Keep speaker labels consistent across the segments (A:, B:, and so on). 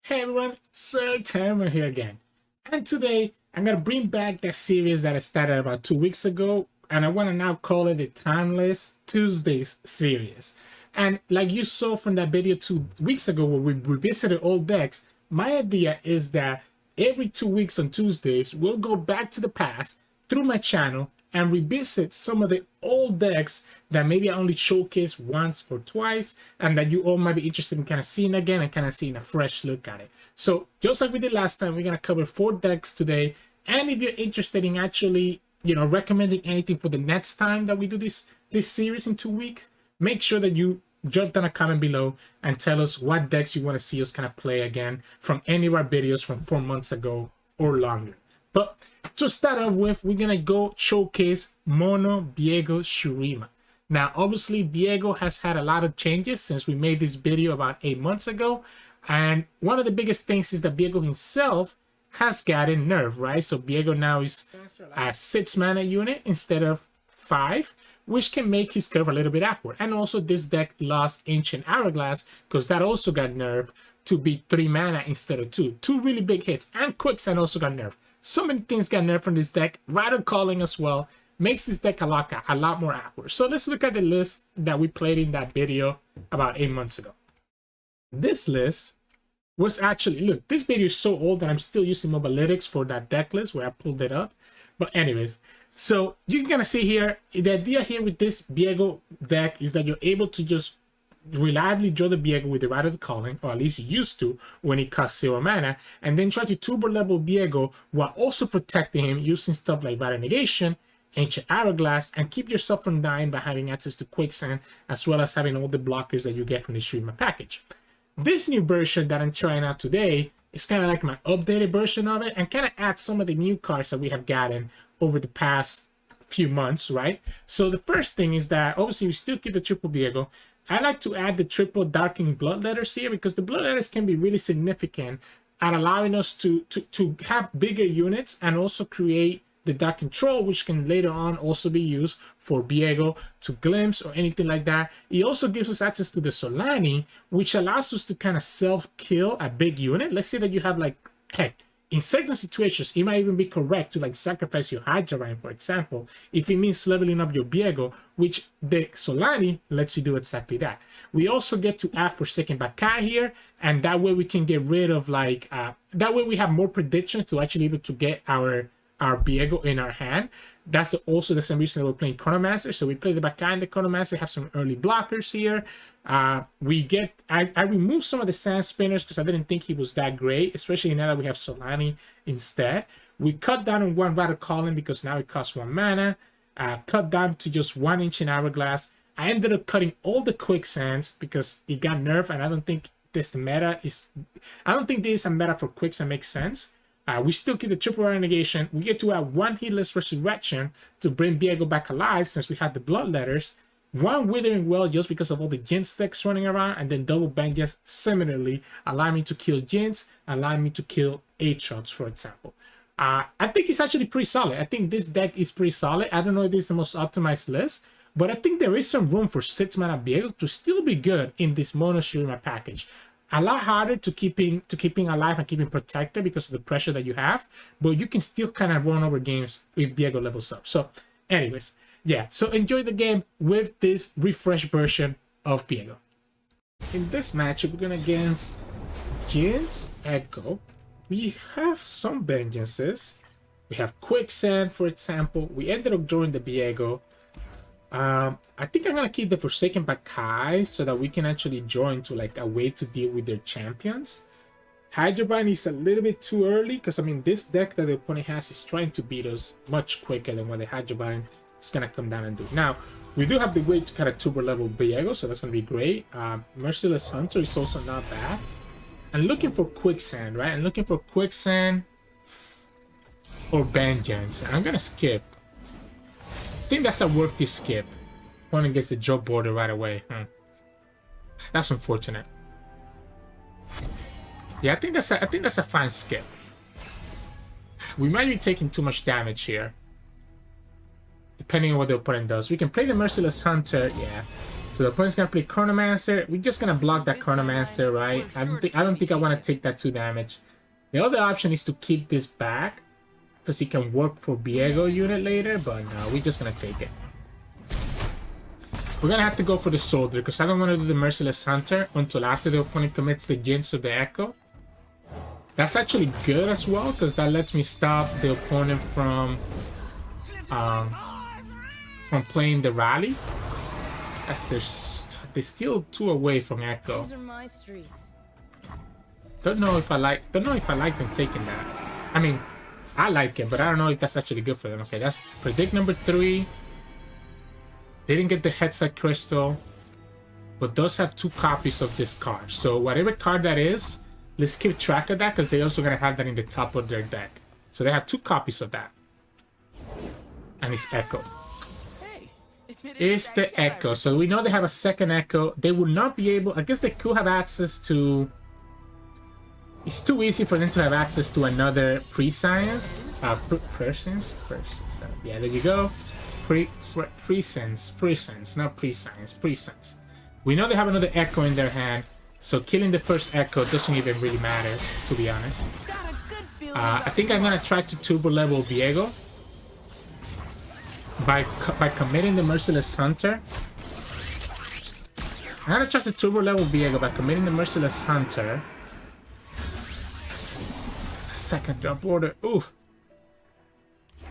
A: Hey everyone, Sirturmund here again. And today, I'm going to bring back that series that I started about 2 weeks ago, and I want to now call it the Timeless Tuesdays series. And like you saw from that video 2 weeks ago where we revisited old decks, my idea is that every 2 weeks on Tuesdays, we'll go back to the past through my channel and revisit some of the old decks that maybe I only showcased once or twice and that you all might be interested in kind of seeing again and kind of seeing a fresh look at it. So just like we did last time, we're going to cover 4 decks today. And if you're interested in actually, recommending anything for the next time that we do this series in 2 weeks, make sure that you drop down a comment below and tell us what decks you want to see us kind of play again from any of our videos from 4 months ago or longer. But to start off with, we're going to go showcase Mono Viego Shurima. Now, obviously, Viego has had a lot of changes since we made this video about 8 months ago. And one of the biggest things is that Viego himself has gotten nerfed, right? So Viego now is a 6 mana unit instead of 5, which can make his curve a little bit awkward. And also this deck lost Ancient Hourglass because that also got nerfed to be 3 mana instead of 2. 2 really big hits. And Quicksand also got nerfed. So many things got nerfed from this deck. Rider Calling as well makes this deck a lot more awkward. So let's look at the list that we played in that video about 8 months ago. This list was actually, look, this video is so old that I'm still using Mobalytics for that deck list where I pulled it up. But anyways, so you can kind of see here, the idea here with this Viego deck is that you're able to just reliably draw the Viego with the Rider of the Calling, or at least you used to when it costs 0 mana, and then try to turbo level Viego while also protecting him using stuff like Rider Negation, Ancient Hourglass, and keep yourself from dying by having access to Quicksand, as well as having all the blockers that you get from the Shurima package. This new version that I'm trying out today is kind of like my updated version of it and kind of adds some of the new cards that we have gotten over the past few months, right? So the first thing is that obviously we still keep the triple Viego. I like to add the triple Darkening Bloodletters here because the Bloodletters can be really significant at allowing us to have bigger units and also create the Dark Control, which can later on also be used for Viego to glimpse or anything like that. It also gives us access to the Solani, which allows us to kind of self-kill a big unit. Let's say that you have like, heck, in certain situations, it might even be correct to like sacrifice your Hydra, for example, if it means leveling up your Viego, which the Solani lets you do exactly that. We also get to add Forsaken Bakai here, and that way we can get rid of like, that way we have more predictions to actually be able to get our Viego in our hand. That's also the same reason that we're playing Chronomancer. So we play the Bakai and the Chronomancer, have some early blockers here. I removed some of the Sand Spinners because I didn't think he was that great, especially now that we have Solani instead. We cut down on 1 Rider Calling because now it costs 1 mana. Cut down to just 1 Ancient Hourglass. I ended up cutting all the Quicksands because it got nerfed, and I don't think this is a meta for Quicksand makes sense. We still keep the triple Rider Negation. We get to add 1 Heedless Resurrection to bring Viego back alive since we had the Bloodletters. 1 Withering Well just because of all the Jinx decks running around, and then double Vengeance similarly, allowing me to kill Jinx, allowing me to kill Aatrox, for example. I think it's actually pretty solid. I think this deck is pretty solid. I don't know if this is the most optimized list, but I think there is some room for 6 mana Viego to still be good in this Mono Shurima package. A lot harder to keeping alive and keeping protected because of the pressure that you have, but you can still kind of run over games if Viego levels up. So anyways, yeah, so enjoy the game with this refreshed version of Viego. In this matchup, we're going against Jinx Echo. We have some Vengeances. We have Quicksand, for example. We ended up drawing the Viego. I think I'm gonna keep the Forsaken Bakai so that we can actually draw into like a way to deal with their champions. Hydrobind is a little bit too early because I mean this deck that the opponent has is trying to beat us much quicker than what the Hydrobind is gonna come down and do. Now we do have the way to kind of turbo level Viego, so that's gonna be great. Merciless Hunter is also not bad. I'm looking for Quicksand, right? I'm looking for Quicksand or Vengeance. I'm gonna skip. I think that's a worthy skip. Opponent gets the job border right away. That's unfortunate. Yeah, I think that's a fine skip. We might be taking too much damage here, depending on what the opponent does. We can play the Merciless Hunter. Yeah, So the opponent's gonna play Chronomancer. We're just gonna block that Chronomancer, right? I don't think I want to take that 2 damage. The other option is to keep this back, because he can work for Viego unit later, but no, we're just gonna take it. We're gonna have to go for the Soldier, because I don't want to do the Merciless Hunter until after the opponent commits the Jinx or the Echo. That's actually good as well, because that lets me stop the opponent from playing the Rally. They're still 2 away from Echo.
B: These are my streets.
A: Don't know if I like them taking that. I mean, I like it, but I don't know if that's actually good for them. Okay, that's predict number 3. They didn't get the Headset Crystal, but does have 2 copies of this card. So whatever card that is, let's keep track of that, because they're also gonna have that in the top of their deck. So they have 2 copies of that. And it's Echo. It's the Echo. So we know they have a second Echo. They would not be able... I guess they could have access to... It's too easy for them to have access to another Prescience. Prescience? Yeah, there you go. Prescience, not Prescience. Prescience. We know they have another Echo in their hand. So killing the first Echo doesn't even really matter, to be honest. I think I'm going to try to turbo level Viego. By committing the Merciless Hunter. I'm gonna try to turbo level Viego by committing the Merciless Hunter. Second jump order. Ooh.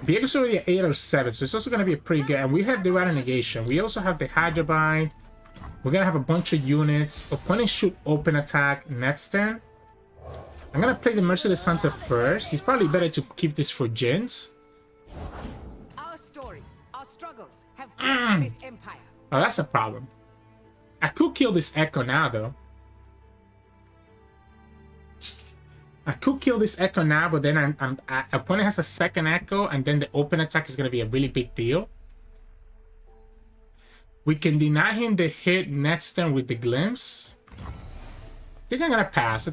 A: Viego's already at 8 or 7, so it's also gonna be a pretty good. And we have the Rata Negation. We also have the Hydra Bind. We're gonna have a bunch of units. Opponent shoot open attack next turn. I'm gonna play the Merciless Hunter first. It's probably better to keep this for Jins.
B: This empire.
A: Oh, that's a problem. I could kill this Echo now, though. I could kill this Echo now, but then opponent has a second Echo, and then the open attack is going to be a really big deal. We can deny him the hit next turn with the Glimpse. I think I'm going to pass.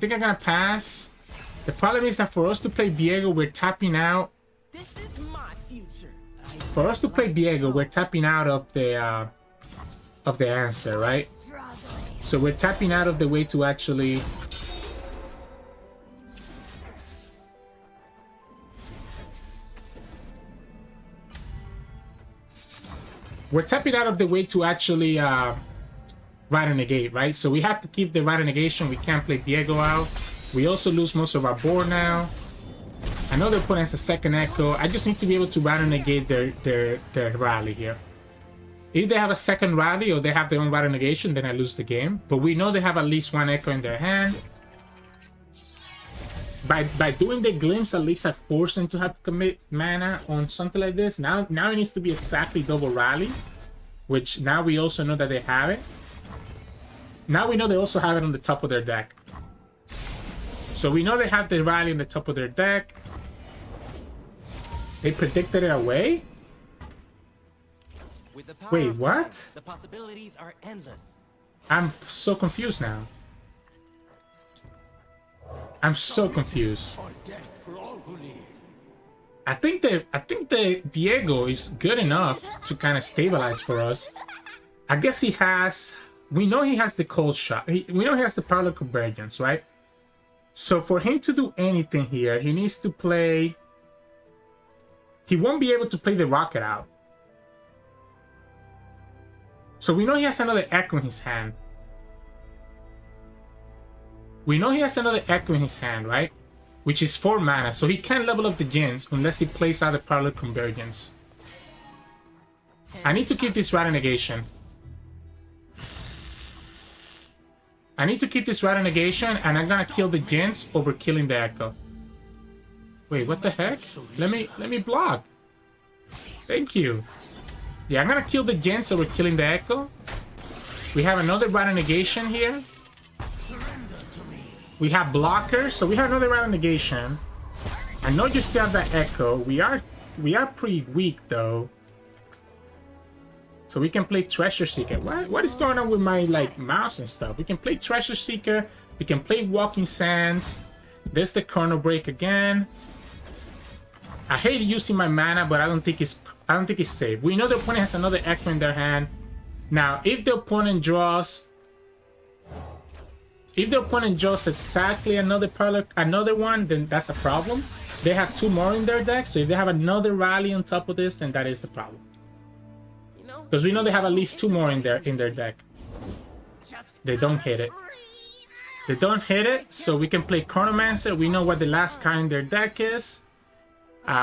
A: The problem is that for us to play Viego, we're tapping out.
B: This is my future.
A: For us to play Viego, we're tapping out of the answer, right? So we're tapping out of the way to actually... We're tapping out of the way to actually Rata Negate, right? So we have to keep the Rata Negation. We can't play Viego out. We also lose most of our board now. I know their opponent has a second Echo. I just need to be able to Rata Negate their rally here. If they have a second rally or they have their own Rata Negation, then I lose the game. But we know they have at least 1 Echo in their hand. By doing the Glimpse, at least I force them to have to commit mana on something like this. Now it needs to be exactly double rally, which now we also know that they have it. Now we know they also have it on the top of their deck. So we know they have the rally on the top of their deck. They predicted it away? Wait, what?
C: The possibilities are endless.
A: I'm so confused now. I'm so confused. I think the Viego is good enough to kind of stabilize for us. I guess he has... We know he has the cold shot. We know he has the parallel convergence, right? So for him to do anything here, he needs to play... He won't be able to play the rocket out. So we know he has another Echo in his hand. We know he has another Echo in his hand, right? Which is 4 mana, so he can't level up the Jins unless he plays out the parallel convergence. I need to keep this Rata Negation. I need to keep this Rata Negation, and I'm gonna kill the Jins over killing the Echo. Wait, what the heck? Let me block. Thank you. Yeah, I'm gonna kill the Jins over killing the Echo. We have another Rata Negation here. We have blockers, so we have another Rata Negation. I know you still have that Echo. We are pretty weak though. So we can play Treasure Seeker. What is going on with my mouse and stuff? We can play Treasure Seeker. We can play Walking Sands. There's the Chrono Break again. I hate using my mana, but I don't think it's safe. We know the opponent has another Echo in their hand. Now, if the opponent draws exactly another one, then that's a problem. They have 2 more in their deck, so if they have another rally on top of this, then that is the problem. Because we know they have at least 2 more in their deck. They don't hit it. They don't hit it, so we can play Chronomancer. We know what the last card in their deck is.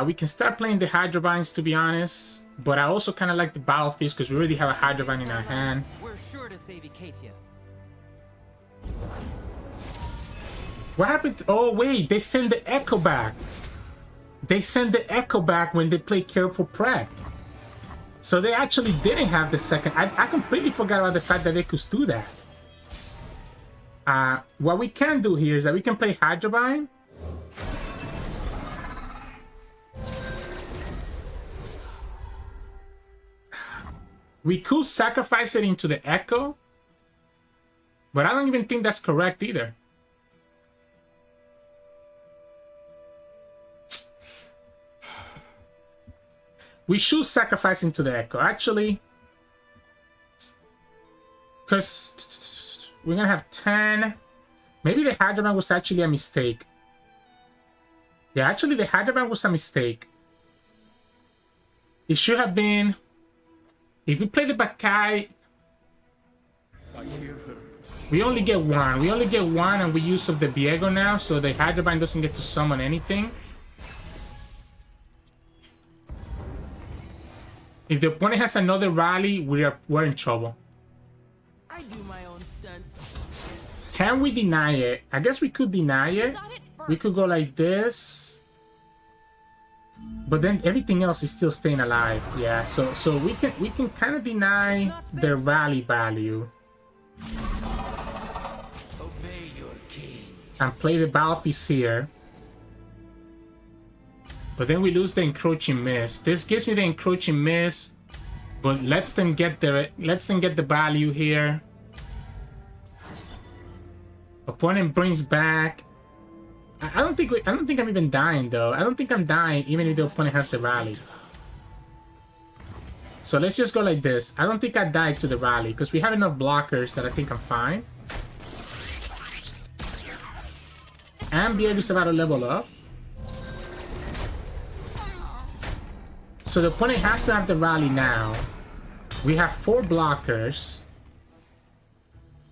A: We can start playing the Hydrovines, to be honest. But I also kind of like the Battlefields because we already have a Hydrovine in our hand.
C: We're sure to save Icathia.
A: What happened? Oh, wait, they send the Echo back. They send the Echo back when they play Careful Prep. So they actually didn't have the second. I completely forgot about the fact that they could do that. What we can do here is that we can play Hydrovine. We could sacrifice it into the Echo. But I don't even think that's correct either. We should sacrifice into the Echo, actually. Because we're going to have 10. Maybe the Hydroman was actually a mistake. Yeah, actually the Hydroman was a mistake. It should have been... If we play the Bakai... We only get 1. We only get 1 and we use of the Viego now, so the Hydroman doesn't get to summon anything. If the opponent has another rally, we're in trouble.
B: I do my own stunts.
A: Can we deny it? I guess we could deny it. We could go like this. But then everything else is still staying alive. Yeah, so we can kind of deny their rally value.
C: Obey your king.
A: And play the Battlefields here. But then we lose the Encroaching Mist. This gives me the Encroaching Mist, but lets them get the value here. Opponent brings back. I don't think I'm even dying though. I don't think I'm dying even if the opponent has the rally. So let's just go like this. I don't think I died to the rally because we have enough blockers that I think I'm fine. And Viego's about to level up. So the opponent has to have the rally now. We have 4 blockers.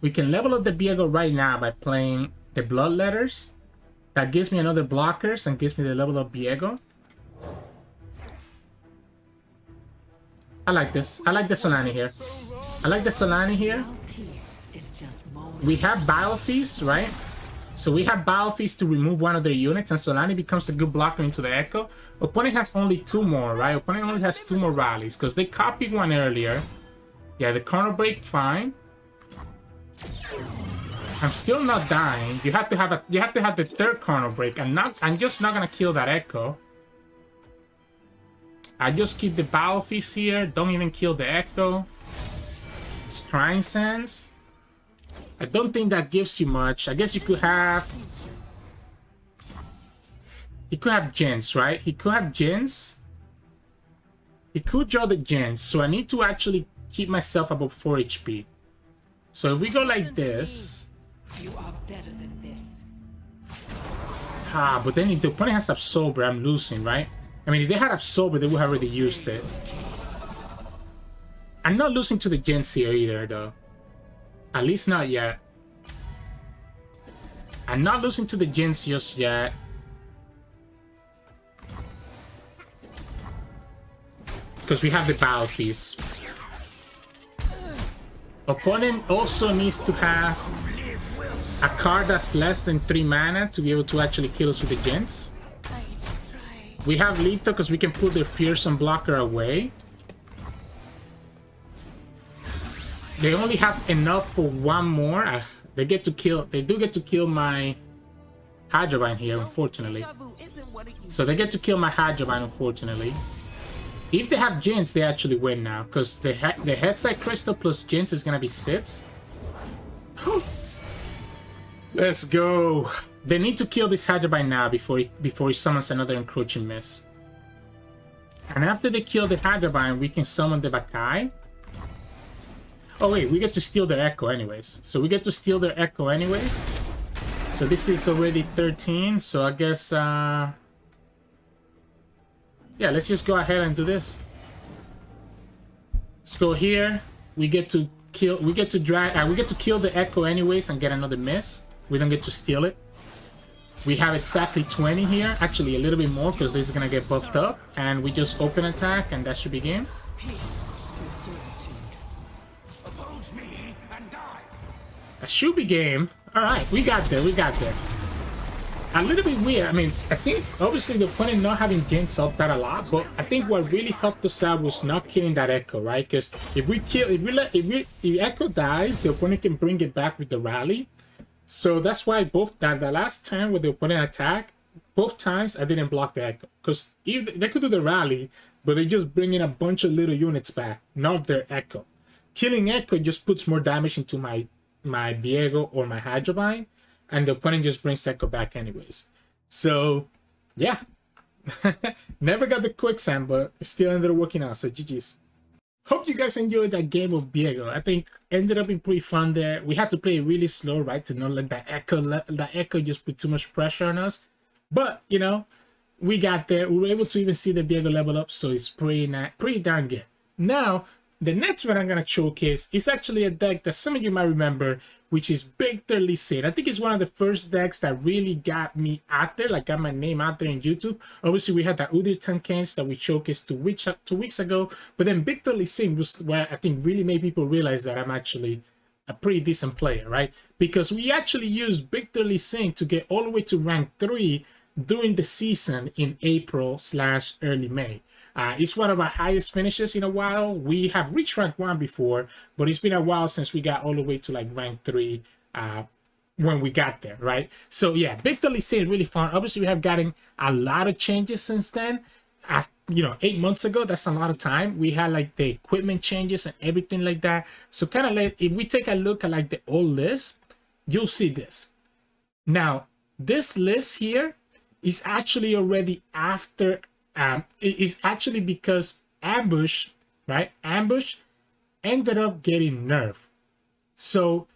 A: We can level up the Viego right now by playing the Bloodletters. That gives me another blockers and gives me the level up Viego. I like this. I like the Solani here. I like the Solani here. We have Battlefields, right? So we have Battlefields to remove one of their units, and Solani becomes a good blocker into the Echo. Opponent has only 2 more, right? Opponent only has 2 more rallies, because they copied one earlier. Yeah, the Chrono Break, fine. I'm still not dying. You have to have the 3rd Chrono Break. I'm just not gonna kill that Echo. I just keep the Battlefields here. Don't even kill the Echo. Scrying Sands. I don't think that gives you much. I guess you could have... He could have Gens, right? He could have Gens. He could draw the Gens. So I need to actually keep myself above 4 HP. So if we go like this...
D: You are better than this.
A: But then if the opponent has Absorber, I'm losing, right? I mean, if they had Absorber, they would have already used it. I'm not losing to the Gens here either, though. At least not yet. I'm not losing to the Gens just yet. Because we have the Battlefields. Opponent also needs to have a card that's less than 3 mana to be able to actually kill us with the Gens. We have Lethal because we can put their Fearsome blocker away. They only have enough for 1 more. They do get to kill my Hydrovine here, unfortunately. So they get to kill my Hydrovine, unfortunately. If they have Gens, they actually win now, because the Hexite Crystal plus Gens is gonna be 6. Let's go. They need to kill this Hydrovine now before he summons another Encroaching Mist. And after they kill the Hydrovine, we can summon the Bakai. Oh wait, we get to steal their echo anyways. So we get to steal their echo anyways. So this is already 13. So I guess yeah, let's just go ahead and do this. Let's go here. We get to kill. We get to drag. We get to kill the echo anyways and get another miss. We don't get to steal it. We have exactly 20 here. Actually, a little bit more because this is gonna get buffed up. And we just open attack, and that should be game.
C: Oppose me and die.
A: That should be game. All right, we got there. We got there. A little bit weird. I mean, I think obviously the opponent not having Gens helped that a lot, but I think what really helped us out was not killing that echo, right? Because if echo dies, the opponent can bring it back with the rally. So that's why both the last turn with the opponent attack, both times I didn't block the echo, because if they could do the rally, but they just bring in a bunch of little units back, not their echo. Killing echo just puts more damage into my Viego or my Hydrovine, and the opponent just brings echo back anyways. So yeah, never got the quicksand, but it still ended up working out. So GG's. Hope you guys enjoyed that game of Viego. I think ended up being pretty fun there. We had to play really slow, right, to not let that echo just put too much pressure on us. But you know, we got there. We were able to even see the Viego level up, so it's pretty darn good. Now, the next one I'm gonna showcase is actually a deck that some of you might remember, which is Viktor Lee Sin. I think it's one of the first decks that really got me out there, like got my name out there in YouTube. Obviously, we had that Udyr Tankens that we showcased 2 weeks ago, but then Viktor Lee Sin was where I think really made people realize that I'm actually a pretty decent player, right? Because we actually used Viktor Lee Sin to get all the way to rank 3 during the season in April/early May. It's one of our highest finishes in a while. We have reached rank 1 before, but it's been a while since we got all the way to like rank 3 when we got there, right? So yeah, Viktor Lee Sin really fun. Obviously, we have gotten a lot of changes since then. You know, 8 months ago, that's a lot of time. We had like the equipment changes and everything like that. So kind of like, if we take a look at like the old list, you'll see this. Now, this list here is actually already after it is actually because Ambush, right? Ambush ended up getting nerfed. So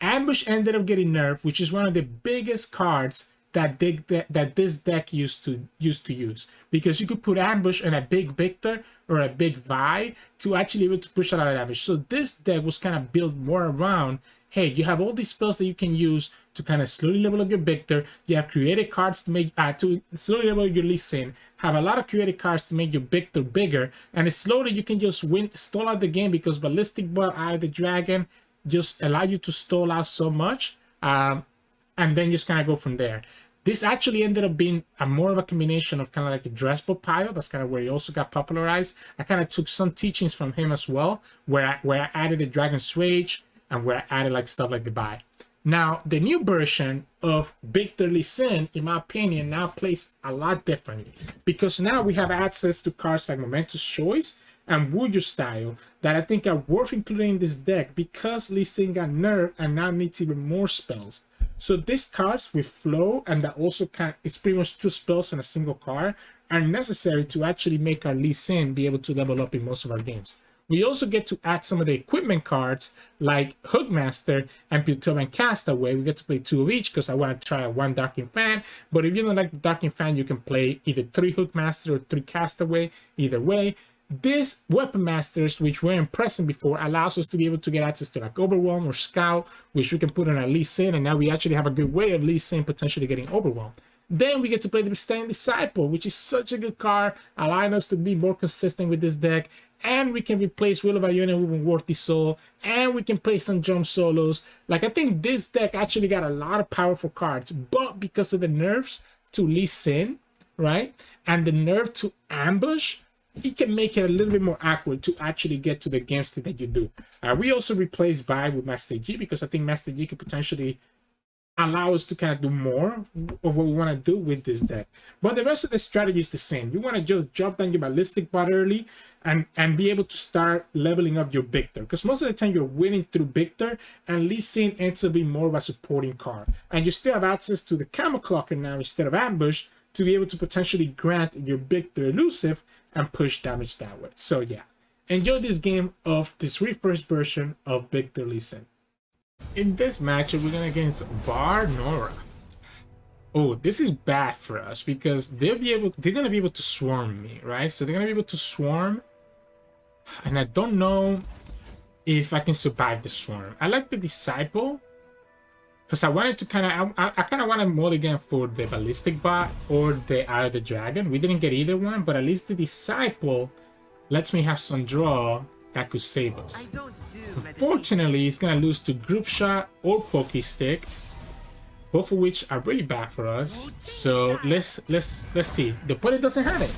A: Ambush ended up getting nerfed, which is one of the biggest cards that this deck used to use, because you could put Ambush on a big Viktor or a big Vi to actually be able to push a lot of damage. So this deck was kind of built more around, hey, you have all these spells that you can use to kind of slowly level up your Viktor. You have created cards to make to slowly level up your Lee Sin. Have a lot of created cards to make your Viktor bigger, and slowly you can just stall out the game, because Ballistic Ball Eye of the Dragon just allow you to stall out so much, and then just kind of go from there. This actually ended up being more of a combination of kind of like the Dressball pile. That's kind of where he also got popularized. I kind of took some teachings from him as well, where I added the Dragon's Rage, and where I added like stuff like the buy. Now, the new version of Viktor Lee Sin, in my opinion, now plays a lot differently, because now we have access to cards like Momentous Choice and Wuju Style that I think are worth including in this deck, because Lee Sin got nerfed and now needs even more spells. So these cards with flow, and that also it's pretty much 2 spells in a single card, are necessary to actually make our Lee Sin be able to level up in most of our games. We also get to add some of the equipment cards like Hookmaster and Plutonian Castaway. We get to play 2 of each because I want to try 1 Darking Fan. But if you don't like the Darking Fan, you can play either 3 Hookmaster or 3 Castaway. Either way, these Weapon Masters, which weren't present before, allows us to be able to get access to like Overwhelm or Scout, which we can put on our Lee Sin, and now we actually have a good way of Lee Sin potentially getting Overwhelmed. Then we get to play the Stand Disciple, which is such a good card, allowing us to be more consistent with this deck. And we can replace Will of Ionia with Worthy Soul, and we can play some jump solos. Like, I think this deck actually got a lot of powerful cards, but because of the nerfs to Lee Sin, right, and the nerf to Ambush, it can make it a little bit more accurate to actually get to the game state that you do. We also replaced Vi with Master Yi, because I think Master Yi could potentially allow us to kind of do more of what we want to do with this deck. But the rest of the strategy is the same. You want to just drop down your Ballistic Bot early and be able to start leveling up your Viktor, because most of the time you're winning through Viktor, and Lee Sin ends up being more of a supporting card. And you still have access to the Camel Clocker now instead of Ambush to be able to potentially grant your Viktor elusive and push damage that way. So yeah, enjoy this game of this refresh version of Viktor Lee Sin. In this matchup, we're going against Nora. Oh, this is bad for us because they're gonna be able to swarm me, right? So they're gonna be able to swarm, and I don't know if I can survive the swarm. I like the disciple because I wanted to I kind of want to mulligan for the ballistic bot or the Eye of the Dragon. We didn't get either one, but at least the disciple lets me have some draw that could save us. Unfortunately, he's gonna lose to group shot or pokey stick, both of which are really bad for us. So let's see. The opponent doesn't have it.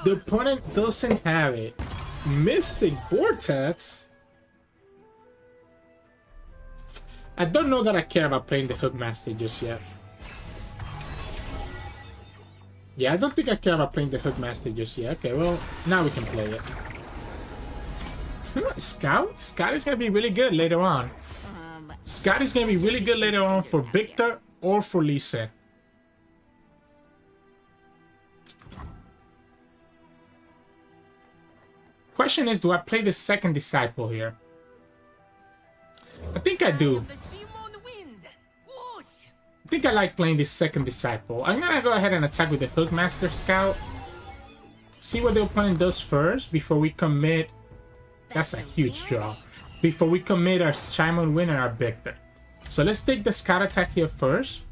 A: The opponent doesn't have it. Mystic Vortex. I don't know that I care about playing the Hookmaster just yet. Yeah, I don't think I care about playing the Hookmaster just yet. Okay, well, now we can play it. Scout? Scout is gonna be really good later on. Scout is gonna be really good later on for Viktor or for Lee Sin. Question is, do I play the second disciple here? I think I do. I think I like playing this second disciple. I'm gonna go ahead and attack with the Hookmaster Scout. See what the opponent does first before we commit. That's a huge draw. Before we commit our Shurima win and our Viktor. So let's take the Scout attack here first.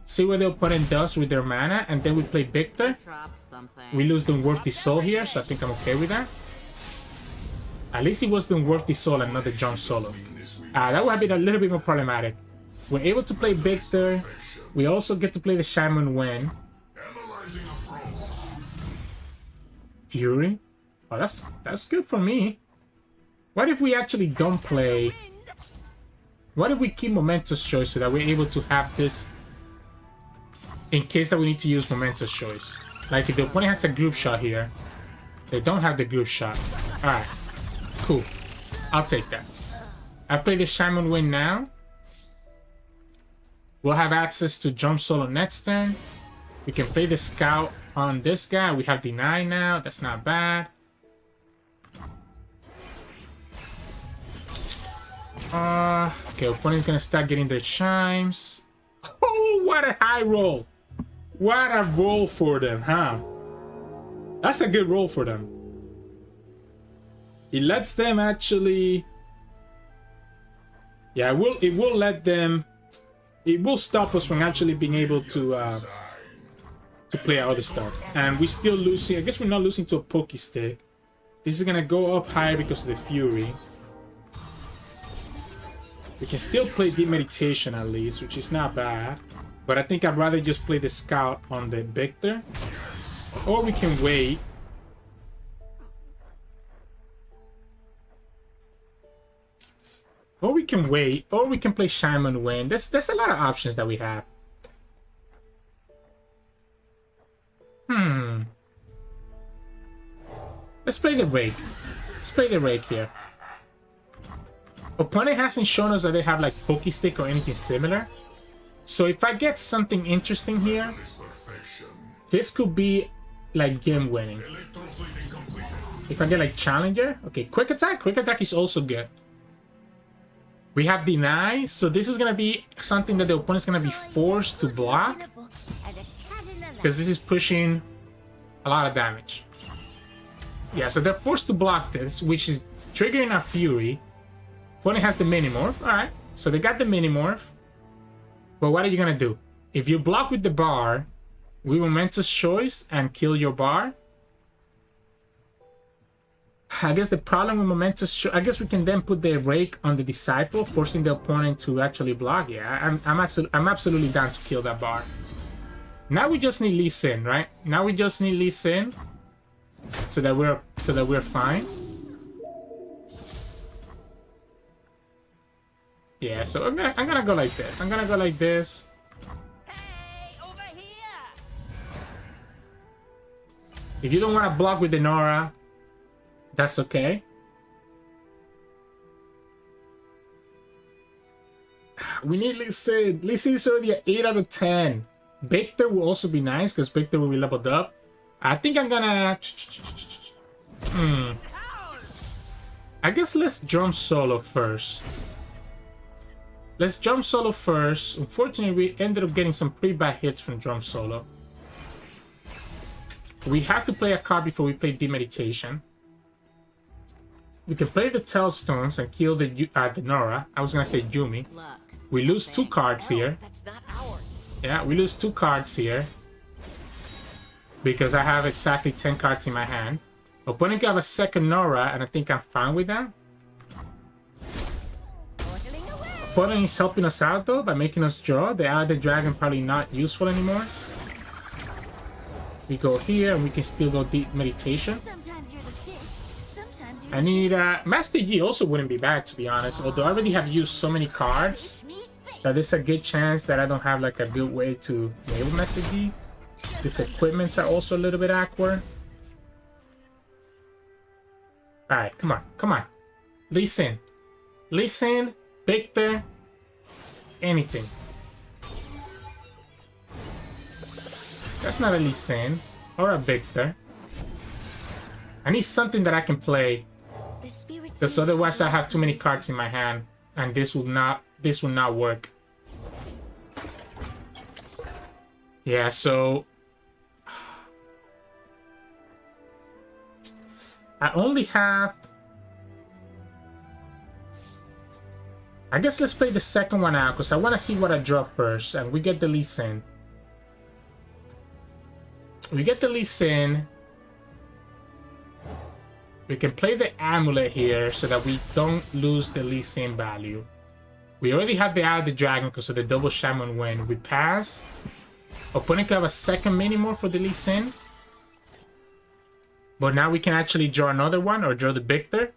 A: See what the opponent does with their mana, and then we play Viktor. We lose the Unworthy Soul here, so I think I'm okay with that. At least it was the Unworthy Soul and not the Jump Solo. That would have been a little bit more problematic. We're able to play Viktor. We also get to play the Shurima win. Fury? Oh, that's good for me. What if we actually don't play? What if we keep Momentous Choice so that we're able to have this in case that we need to use Momentous Choice? Like if the opponent has a group shot here, they don't have the group shot. Alright, cool. I'll take that. I play the Shurima win now. We'll have access to Jump Solo next turn. We can play the Scout on this guy. We have Deny now. That's not bad. Okay, opponent's gonna start getting their chimes. Oh, what a high roll! What a roll for them, huh? That's a good roll for them. It lets them actually... Yeah, it will let them... It will stop us from actually being able to play our other stuff. And we're still losing... I guess we're not losing to a Pokey Stick. This is gonna go up higher because of the Fury. We can still play Deep Meditation at least, which is not bad. But I think I'd rather just play the Scout on the Viktor. Or we can wait. Or we can wait. Or we can play Shurima win. There's a lot of options that we have. Let's play the Rake. Let's play the Rake here. Opponent hasn't shown us that they have like Pokey Stick or anything similar. So if I get something interesting here, this could be like game winning. If I get like Challenger, okay, Quick Attack. Quick Attack is also good. We have Deny, so this is gonna be something that the opponent's gonna be forced to block because this is pushing a lot of damage. Yeah, so they're forced to block this, which is triggering our Fury. Opponent has the Minimorph. Alright, so they got the Minimorph. But what are you gonna do? If you block with the bar, we Momentous Choice and kill your bar. I guess the problem with Momentous Choice... I guess we can then put the Rake on the Disciple, forcing the opponent to actually block. Yeah, I'm absolutely down to kill that bar. Now we just need Lee Sin, right? Now we just need Lee Sin so that we're fine. Yeah, so I'm gonna go like this. I'm gonna go like this.
B: Hey, over here!
A: If you don't want to block with the Nora, that's okay. We need Lee Sin. Lee Sin is already an 8 out of 10. Viktor will also be nice because Viktor will be leveled up. I think I'm gonna... I guess let's jump solo first. Let's jump solo first. Unfortunately, we ended up getting some pretty bad hits from jump solo. We have to play a card before we play Demeditation. We can play the Tailstones and kill the Nora. I was gonna say Yumi. We lose 2 cards here.
B: That's not ours.
A: Yeah, we lose 2 cards here. Because I have exactly 10 cards in my hand. Opponent got a second Nora, and I think I'm fine with that. Opponent is helping us out though by making us draw. The other dragon probably not useful anymore. We go here and we can still go deep meditation. I need Master Yi also wouldn't be bad, to be honest. Although I already have used so many cards that there's a good chance that I don't have like a good way to enable Master Yi. These equipments are also a little bit awkward. Alright, come on, come on. Lee Sin. Lee Sin, Viktor, anything. That's not a Lee Sin or a Viktor. I need something that I can play. Because otherwise I have too many cards in my hand. And this will not work. Yeah, so I only have... I guess let's play the second one out, because I want to see what I draw first. And we get the Lee Sin. We get the Lee Sin. We can play the Amulet here, so that we don't lose the Lee Sin value. We already have the Eye of the Dragon, because of the double Shaman win. We pass. Opponent can have a second Minimorph for the Lee Sin. But now we can actually draw another one, or draw the Viktor.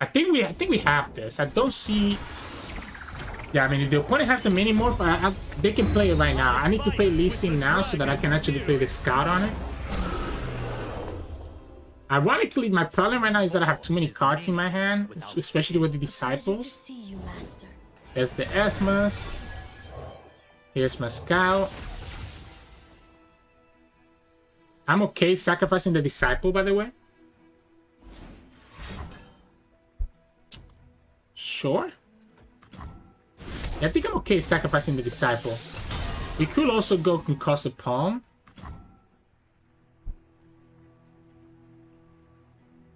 A: I think we have this. I don't see... Yeah, I mean, if the opponent has the Minimorph, they can play it right now. I need to play Lee Sin now so that I can actually play the Scout on it. Ironically, my problem right now is that I have too many cards in my hand, especially with the Disciples. There's the Esmus. Here's my Scout. I'm okay sacrificing the Disciple, by the way. Sure. Yeah, I think I'm okay sacrificing the Disciple. We could also go Concussive Palm.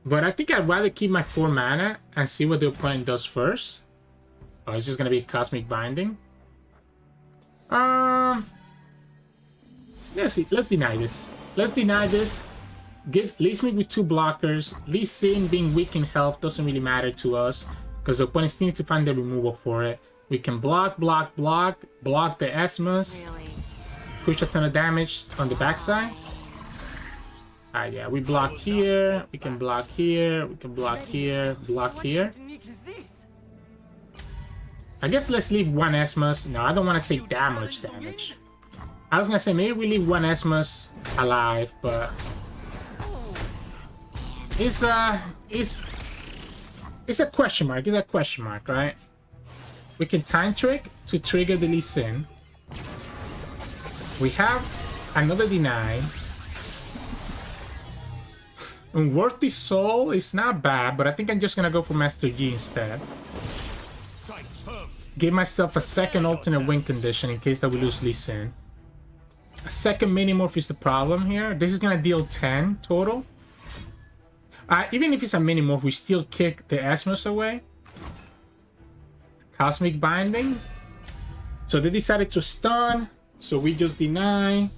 A: But I think I'd rather keep my 4 mana and see what the opponent does first. Oh, it's just gonna be Cosmic Binding. Let's see. Let's deny this. Let's deny this. Leaves me with 2 blockers. Lee Sin being weak in health doesn't really matter to us, because the opponents need to find the removal for it. We can block the Esmus. Push a ton of damage on the backside. Alright, yeah, we block here. We can block here. We can block here. Block here. I guess let's leave 1 Esmus. No, I don't want to take that much damage. I was gonna say maybe we leave 1 Esmus alive, but it's a question mark. It's a question mark, right? We can Time Trick to trigger the Lee Sin. We have another deny. Unworthy Soul is not bad, but I think I'm just gonna go for Master Yi instead. Give myself a second alternate win condition in case that we lose Lee Sin. A second Minimorph is the problem here. This is gonna deal 10 total. Even if it's a Minimorph, we still kick the Esmus away. Cosmic Binding. So they decided to stun, so we just deny.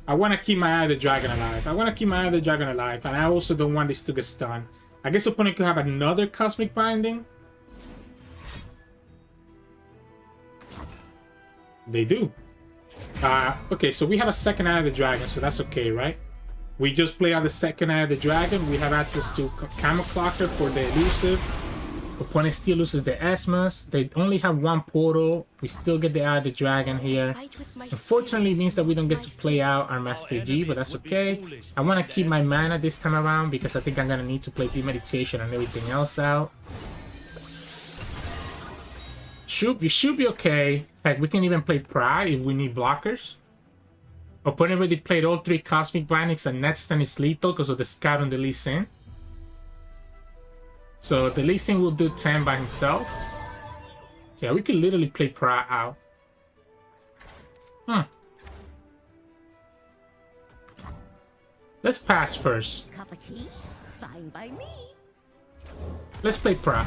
A: I want to keep my Eye of the Dragon alive. And I also don't want this to get stunned. I guess opponent could have another Cosmic Binding. They do. Okay, so we have a second Eye of the Dragon, so that's okay, right? We just play out the second Eye of the Dragon. We have access to Camouflager for the elusive. Opponent still loses the Esmus. They only have 1 portal. We still get the Eye of the Dragon here. Unfortunately, it means that we don't get to play out our Master Yi, but that's okay. I want to keep my mana this time around because I think I'm going to need to play Demeditation and everything else out. We should be okay. Heck, we can even play Pride if we need blockers. Opponent already played all 3 Cosmic Bindings, and next turn is lethal because of the Scout on the Lee Sin. So the Lee Sin will do 10 by himself. Yeah, we could literally play Pra out. Let's pass first.
B: Cup of tea? Fine by me.
A: Let's play Pra.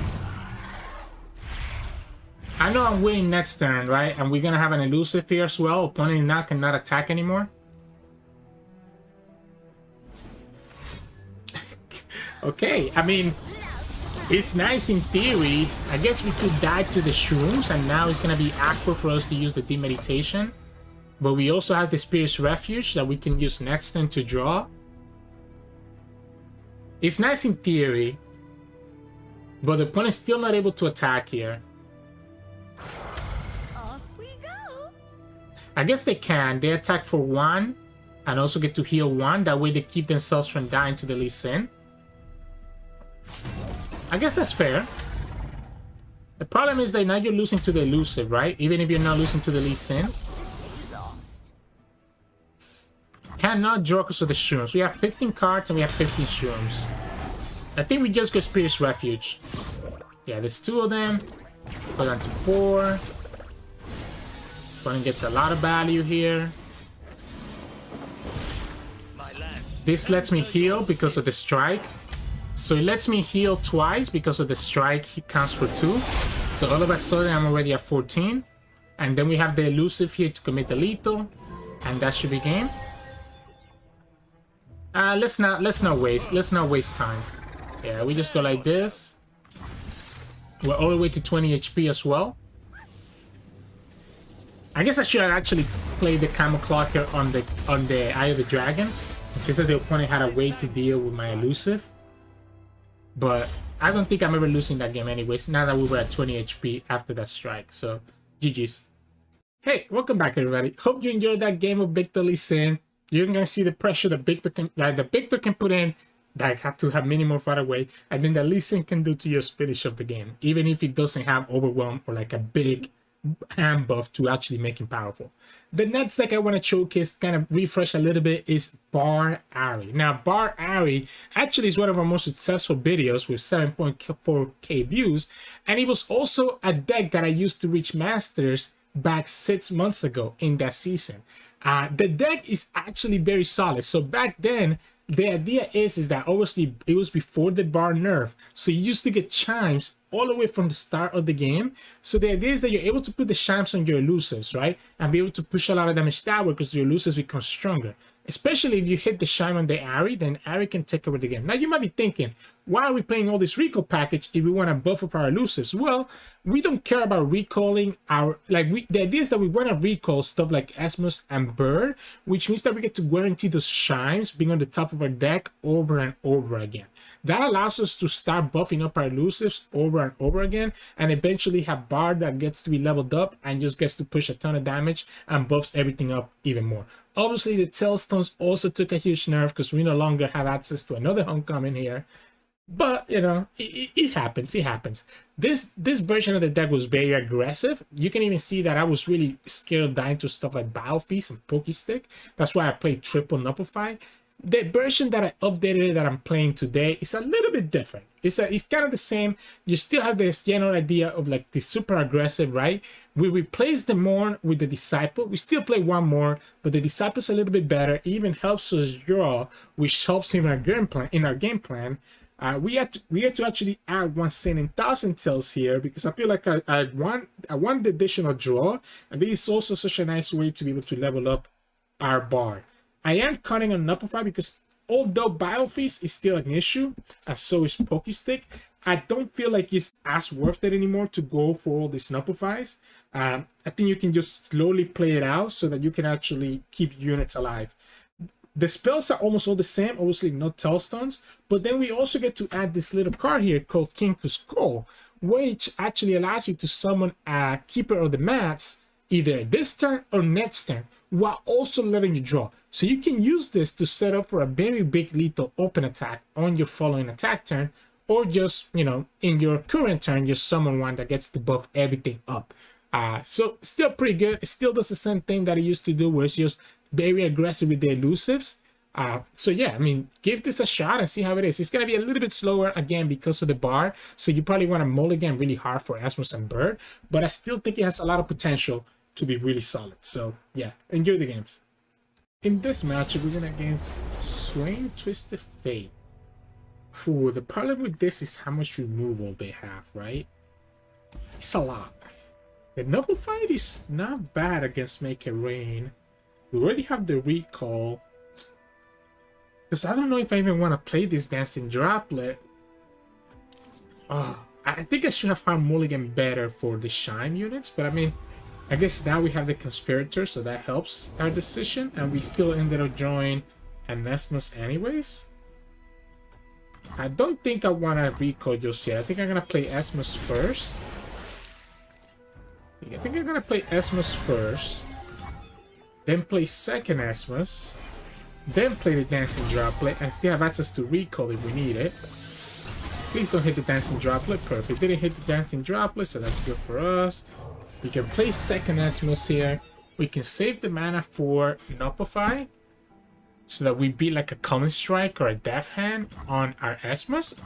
A: I know I'm winning next turn, right? And we're gonna have an elusive here as well. Opponent now cannot attack anymore. Okay, I mean, it's nice in theory. I guess we could die to the shrooms, and now it's gonna be awkward for us to use the demeditation. But we also have the Spirit's Refuge that we can use next turn to draw. It's nice in theory, but the opponent's still not able to attack here.
B: Off we go.
A: I guess they can. They attack for 1 and also get to heal 1. That way they keep themselves from dying to the Lee Sin. I guess that's fair. The problem is that now you're losing to the elusive, right? Even if you're not losing to the Lee Sin. Cannot draw because of the shrooms. We have 15 cards and we have 15 shrooms. I think we just go Spirit's Refuge. Yeah, there's 2 of them. Go down to 4. Opponent gets a lot of value here. This lets me heal because of the strike. So it lets me heal twice because of the strike. He counts for 2. So all of a sudden I'm already at 14. And then we have the elusive here to commit the lethal. And that should be game. Let's not waste time. Yeah, we just go like this. We're all the way to 20 HP as well. I guess I should actually play the Camel Clocker on the Eye of the Dragon, in case the opponent had a way to deal with my elusive. But I don't think I'm ever losing that game anyways, now that we were at 20 HP after that strike. So, GG's. Hey, welcome back everybody. Hope you enjoyed that game of Viktor Lee Sin. You're gonna see the pressure that Viktor can put in, that have to have minimal far away, and then the Lee Sin can do to your finish of the game, even if it doesn't have overwhelm or like a big hand buff to actually make him powerful. The next deck I want to showcase, kind of refresh a little bit, is Bar Ahri. Now, Bar Ahri actually is one of our most successful videos with 7.4k views, and it was also a deck that I used to reach Masters back 6 months ago in that season. The deck is actually very solid. So back then, the idea is that obviously it was before the bar nerf, so you used to get chimes all the way from the start of the game. So the idea is that you're able to put the chimes on your elusives, right, and be able to push a lot of damage that way because your elusives become stronger. Especially if you hit the chime on the Ahri, then Ahri can take over the game. Now you might be thinking, why are we playing all this recall package if we want to buff up our elusives? Well, we don't care about recalling our, the idea is that we want to recall stuff like Esmus and Bird, which means that we get to guarantee those chimes being on the top of our deck over and over again. That allows us to start buffing up our elusives over and over again, and eventually have Bard that gets to be leveled up and just gets to push a ton of damage and buffs everything up even more. Obviously, the Tailstones also took a huge nerf because we no longer have access to another homecoming here. But, you know, it happens. It happens. This version of the deck was very aggressive. You can even see that I was really scared of dying to stuff like Biofeast and Pokestick. That's why I played Triple Nullify. The version that I updated that I'm playing today is a little bit different. It's kind of the same. You still have this general idea of like the super aggressive, right? We replaced the Mourn with the Disciple. We still play one more, but the Disciple's a little bit better. It even helps us draw, which helps in our game plan. We had to actually add one Saint and Thousand Tails here because I feel like I want the additional draw, and this is also such a nice way to be able to level up our bar. I am cutting on Nullify because although Biofeast is still an issue, and so is Pokestick, I don't feel like it's as worth it anymore to go for all these Nullifies. I think you can just slowly play it out so that you can actually keep units alive. The spells are almost all the same, obviously not Tailstones, but then we also get to add this little card here called Kinku's Call, which actually allows you to summon a Keeper of the Mats either this turn or next turn, while also letting you draw. So you can use this to set up for a very big lethal open attack on your following attack turn, or just, you know, in your current turn, you summon one that gets to buff everything up. So still pretty good. It still does the same thing that it used to do, where it's just very aggressive with the elusives. So yeah, I mean, give this a shot and see how it is. It's gonna be a little bit slower again because of the bar, so you probably want to mulligan really hard for Asmus and Bird, but I still think it has a lot of potential to be really solid. So yeah, enjoy the games. In this matchup, we're gonna against Swain Twisted Fate. Ooh, the problem with this is how much removal they have, right? It's a lot. The Noble Fight is not bad against Make It Rain. We already have the recall. Because I don't know if I even want to play this Dancing Droplet. I think I should have found Mulligan better for the Shine units, but I mean, I guess now we have the Conspirator, so that helps our decision, and we still ended up drawing Anesmus anyways. I don't think I want to recall just yet. I think I'm going to play Esmus first. I think I'm going to play Esmus first. Then play second Esmus. Then play the Dancing Droplet and still have access to recall if we need it. Please don't hit the Dancing Droplet. Perfect. Didn't hit the Dancing Droplet, so that's good for us. We can play second Esmus here. We can save the mana for Nopify so that we beat like a Common Strike or a Death Hand on our Esmus.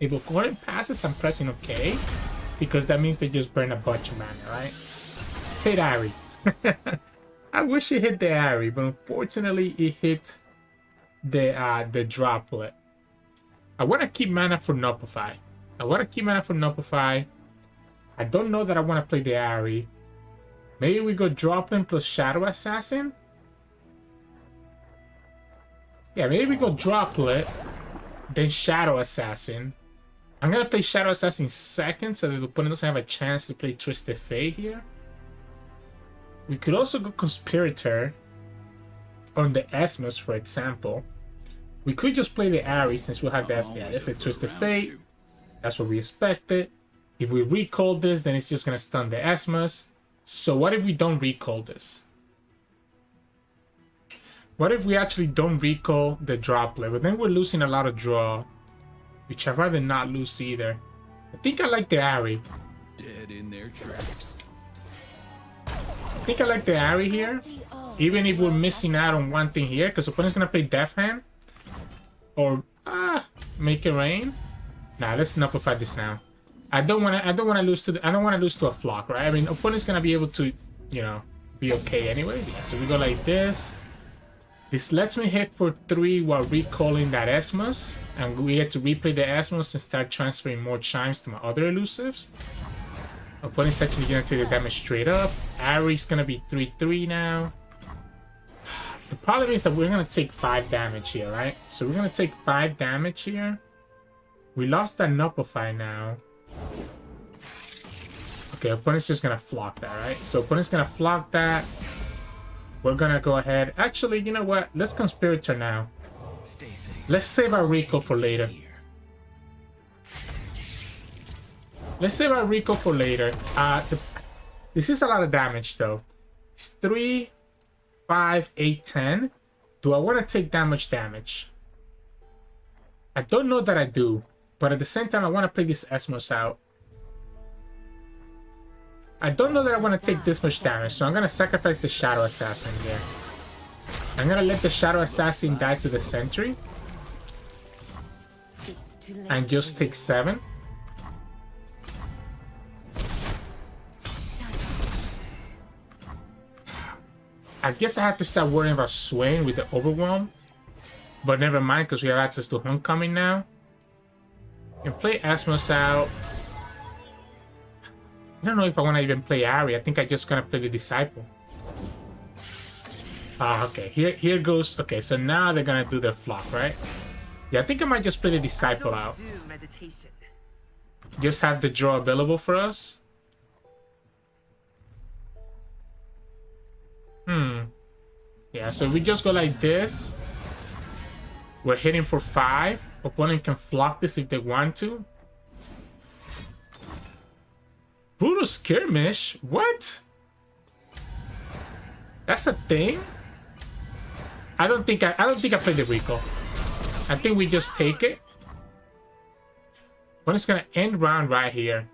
A: If the opponent passes, I'm pressing OK because that means they just burn a bunch of mana, right? Hit Ahri. I wish it hit the Ahri, but unfortunately it hit the Droplet. I want to keep mana for Nopify. I don't know that I want to play the Ahri. Maybe we go Droplet plus Shadow Assassin. Yeah, maybe we go Droplet, then Shadow Assassin. I'm going to play Shadow Assassin second so that the opponent doesn't have a chance to play Twisted Fate here. We could also go Conspirator on the Esmus, for example. We could just play the Ahri since we'll have that. Yeah, that's a Twisted Fate. That's what we expected. If we recall this, then it's just going to stun the Esmus. So what if we don't recall this? What if we actually don't recall the Droplet? But then we're losing a lot of draw, which I'd rather not lose either. I think I like the Ahri.
C: Dead in their tracks.
A: I think I like the Ahri here, even if we're missing out on one thing here, because opponent's gonna play Death Hand or Make It Rain. Nah, let's Nopify this now. I don't wanna lose to a flock, right? I mean, opponent's gonna be able to, you know, be okay anyways. Yeah, so we go like this. This lets me hit for 3 while recalling that Esmus, and we get to replay the Esmus and start transferring more chimes to my other elusives. Opponent's actually gonna take the damage straight up. Ahri's gonna be 3/3 now. The problem is that we're gonna take 5 damage here, right? So we're gonna take 5 damage here. We lost that Nopify now. Okay, opponent's just gonna flock that, right? So opponent's gonna flock that. We're gonna go ahead. Actually, you know what? Let's Conspirator now. Let's save our recall for later. Let's save our recall for later. This is a lot of damage though. It's 3, 5, 8, 10. Do I want to take damage? I don't know that I do. But at the same time, I want to play this Esmos out. I don't know that I want to take this much damage, so I'm going to sacrifice the Shadow Assassin here. I'm going to let the Shadow Assassin die to the Sentry. And just take 7. I guess I have to start worrying about Swain with the Overwhelm. But never mind, because we have access to Homecoming now. And play Esmos out. I don't know if I want to even play Ahri. I think I'm just going to play the Disciple. Okay. Here goes... Okay, so now they're going to do their flock, right? Yeah, I think I might just play the Disciple out. Just have the draw available for us. Yeah, so we just go like this. We're hitting for 5. Opponent can flock this if they want to. Brutal Skirmish? What? That's a thing? I don't think I played the recall. I think we just take it. Opponent's gonna end round right here.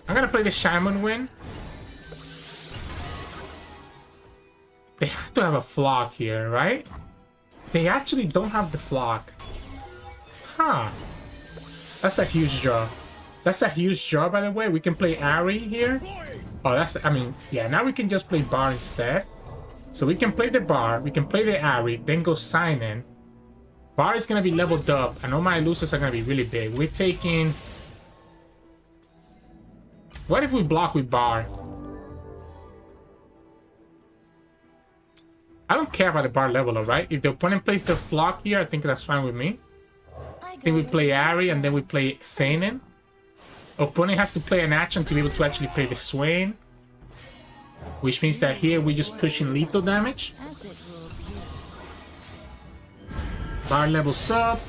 A: I'm gonna play the Shaman win. They have to have a flock here, right? They actually don't have the flock. Huh. That's a huge draw. That's a huge draw, by the way. We can play Ahri here. Oh, that's... I mean, yeah, now we can just play Bar instead. So we can play the Bar, we can play the Ahri, then go sign in. Bar is going to be leveled up, and all my losers are going to be really big. We're taking... What if we block with Bar? I don't care about the Bar level, alright? If the opponent plays their flock here, I think that's fine with me. I think we play Ahri, and then we play Seinen. Opponent has to play an action to be able to actually play the Swain. Which means that here we're just pushing lethal damage. Bar levels up.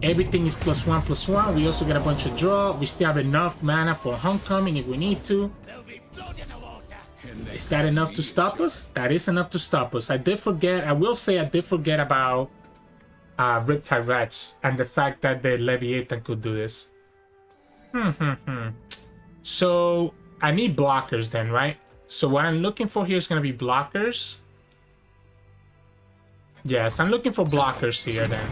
A: Everything is +1/+1. We also get a bunch of draw. We still have enough mana for Homecoming if we need to. Is that enough to stop us? That is enough to stop us. I did forget. I will say I did forget about Riptide Rats and the fact that the Leviathan could do this. So I need blockers then, right? So what I'm looking for here is going to be blockers. Yes, I'm looking for blockers here then.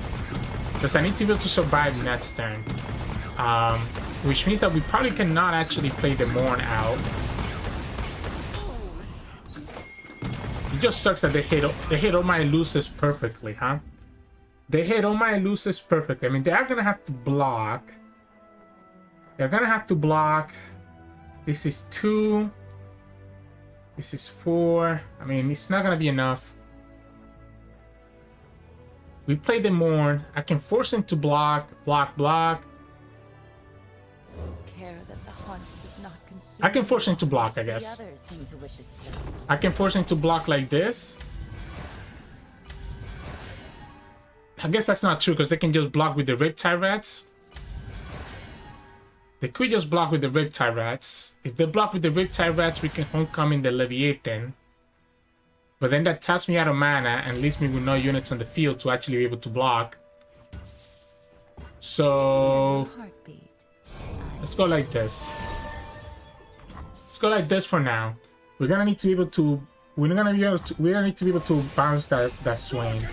A: Because I need to be able to survive next turn. Which means that we probably cannot actually play the Morn out. It just sucks that they hit all my elusives perfectly, huh? They hit all my elusives perfectly. I mean, they are going to have to block. They're going to have to block. This is 2. This is 4. I mean, it's not going to be enough. We play the Morn. I can force him to block. Block.
B: Care that the hunt is not consumed.
A: I can force him to block, I guess.
B: The others seem to wish it so.
A: I can force him to block like this. I guess that's not true because they can just block with the Riptide Rats. They could just block with the Riptide Rats. If they block with the Riptide Rats, we can Homecoming the Leviathan. But then that taps me out of mana and leaves me with no units on the field to actually be able to block. So let's go like this. Let's go like this for now. We're gonna need to be able to. We're gonna need to be able to bounce that Swain.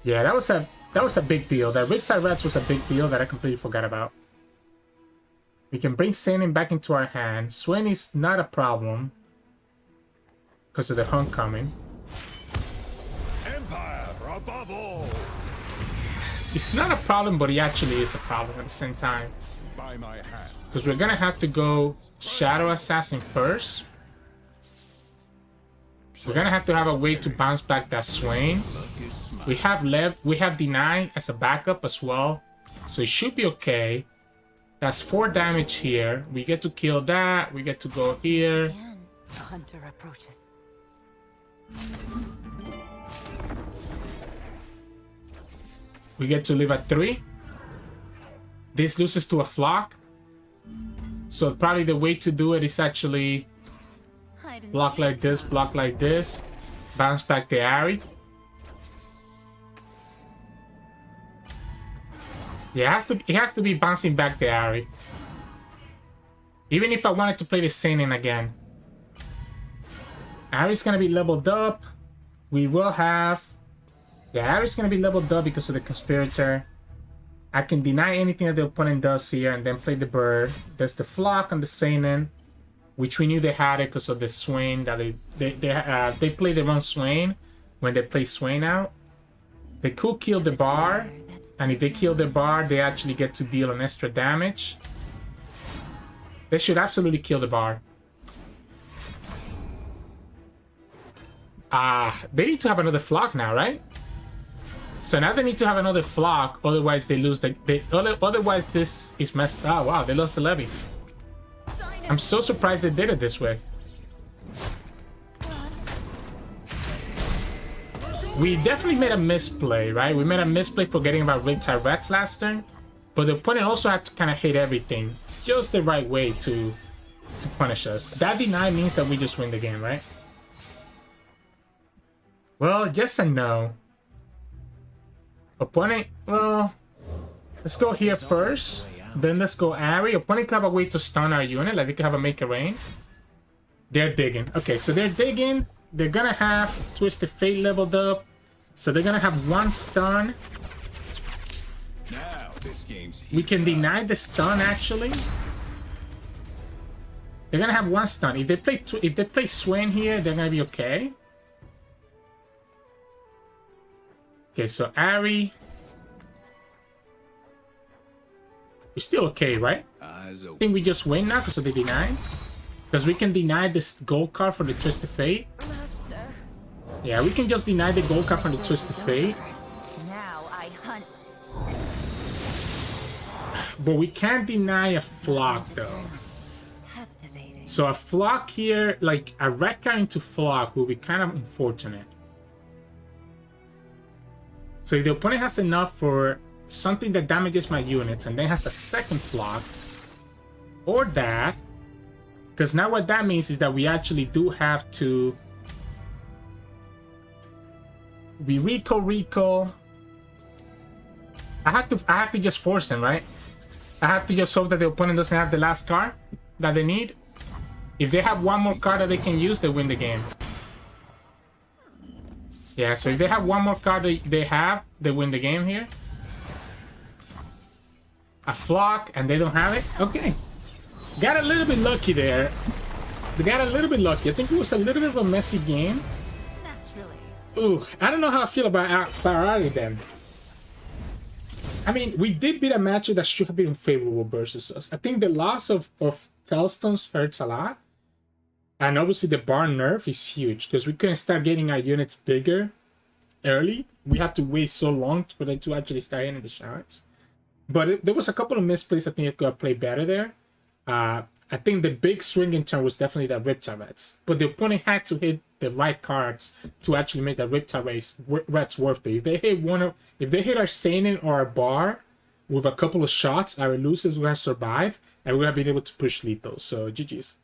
A: Yeah, that was a big deal. That Riptide Rats was a big deal that I completely forgot about. We can bring Seinen back into our hand. Swain is not a problem because of the Homecoming.
C: Empire above all.
A: It's not a problem, but it actually is a problem at the same time.
C: By my hand.
A: Because we're gonna have to go Shadow Assassin first. We're gonna have to have a way to bounce back that Swain. We have Deny as a backup as well, so it should be okay. That's 4 damage here. We get to kill that. We get to go here.
B: Again, the hunter approaches.
A: We get to live at 3. This loses to a flock. So probably the way to do it is actually block like this, bounce back the Ahri. Yeah, it has to be bouncing back the Ahri. Even if I wanted to play the Seinen again. Ahri's gonna be leveled up. We will have... Yeah, Ahri's gonna be leveled up because of the Conspirator. I can deny anything that the opponent does here and then play the bird. There's the flock on the Seinen, which we knew they had it because of the Swain that they play their own Swain when they play Swain out. They could kill the bar, and if they kill the bar, they actually get to deal an extra damage. They should absolutely kill the bar. They need to have another flock now, right? So now they need to have another flock, otherwise they lose otherwise this is messed up. Wow, they lost the levy. I'm so surprised they did it this way. We definitely made a misplay, right? We made a misplay forgetting about Riptide Rats last turn, but the opponent also had to kind of hit everything just the right way to punish us. That deny means that we just win the game, right? Well, yes and no. Opponent, well, let's go here first. Then let's go Ahri. Opponent can have a way to stun our unit, like they can have a make a rain. They're digging. Okay, so they're digging. They're gonna have Twisted Fate leveled up. So they're gonna have 1 stun.
C: Now this game's
A: We can deny the stun actually. They're gonna have 1 stun. If they play Swain here, they're gonna be okay. Okay, so Ahri. We're still okay, right? I think we just win now because of the deny. Because we can deny this gold card for the Twisted Fate. Yeah, we can just deny the gold card from the Twisted Fate.
B: Now I hunt.
A: But we can't deny a flock though.
B: Captivating.
A: So a flock here, like a Rekka into flock, will be kind of unfortunate. So if the opponent has enough for something that damages my units and then has a second flock, or that, because now what that means is that we actually do have to we recall. I have to just force them, right? I have to just hope that the opponent doesn't have the last card that they need. If they have 1 more card that they can use, they win the game. Yeah, so if they have 1 more card they win the game here. A flock and they don't have it. Okay. Got a little bit lucky there. They got a little bit lucky. I think it was a little bit of a messy game. Ooh, I don't know how I feel about Ahri then. I mean, we did beat a matchup that should have been favorable versus us. I think the loss of Tailstones hurts a lot. And obviously the bar nerf is huge because we couldn't start getting our units bigger early. We had to wait so long for them to actually start hitting the shots. But there was a couple of misplays I think I could have played better there. I think the big swinging turn was definitely that Riptide Reds. But the opponent had to hit the right cards to actually make that Riptide Reds worth it. If they hit our Seinen or our Bar with a couple of shots, our elusives would have survived and we would have been able to push lethal. So GG's.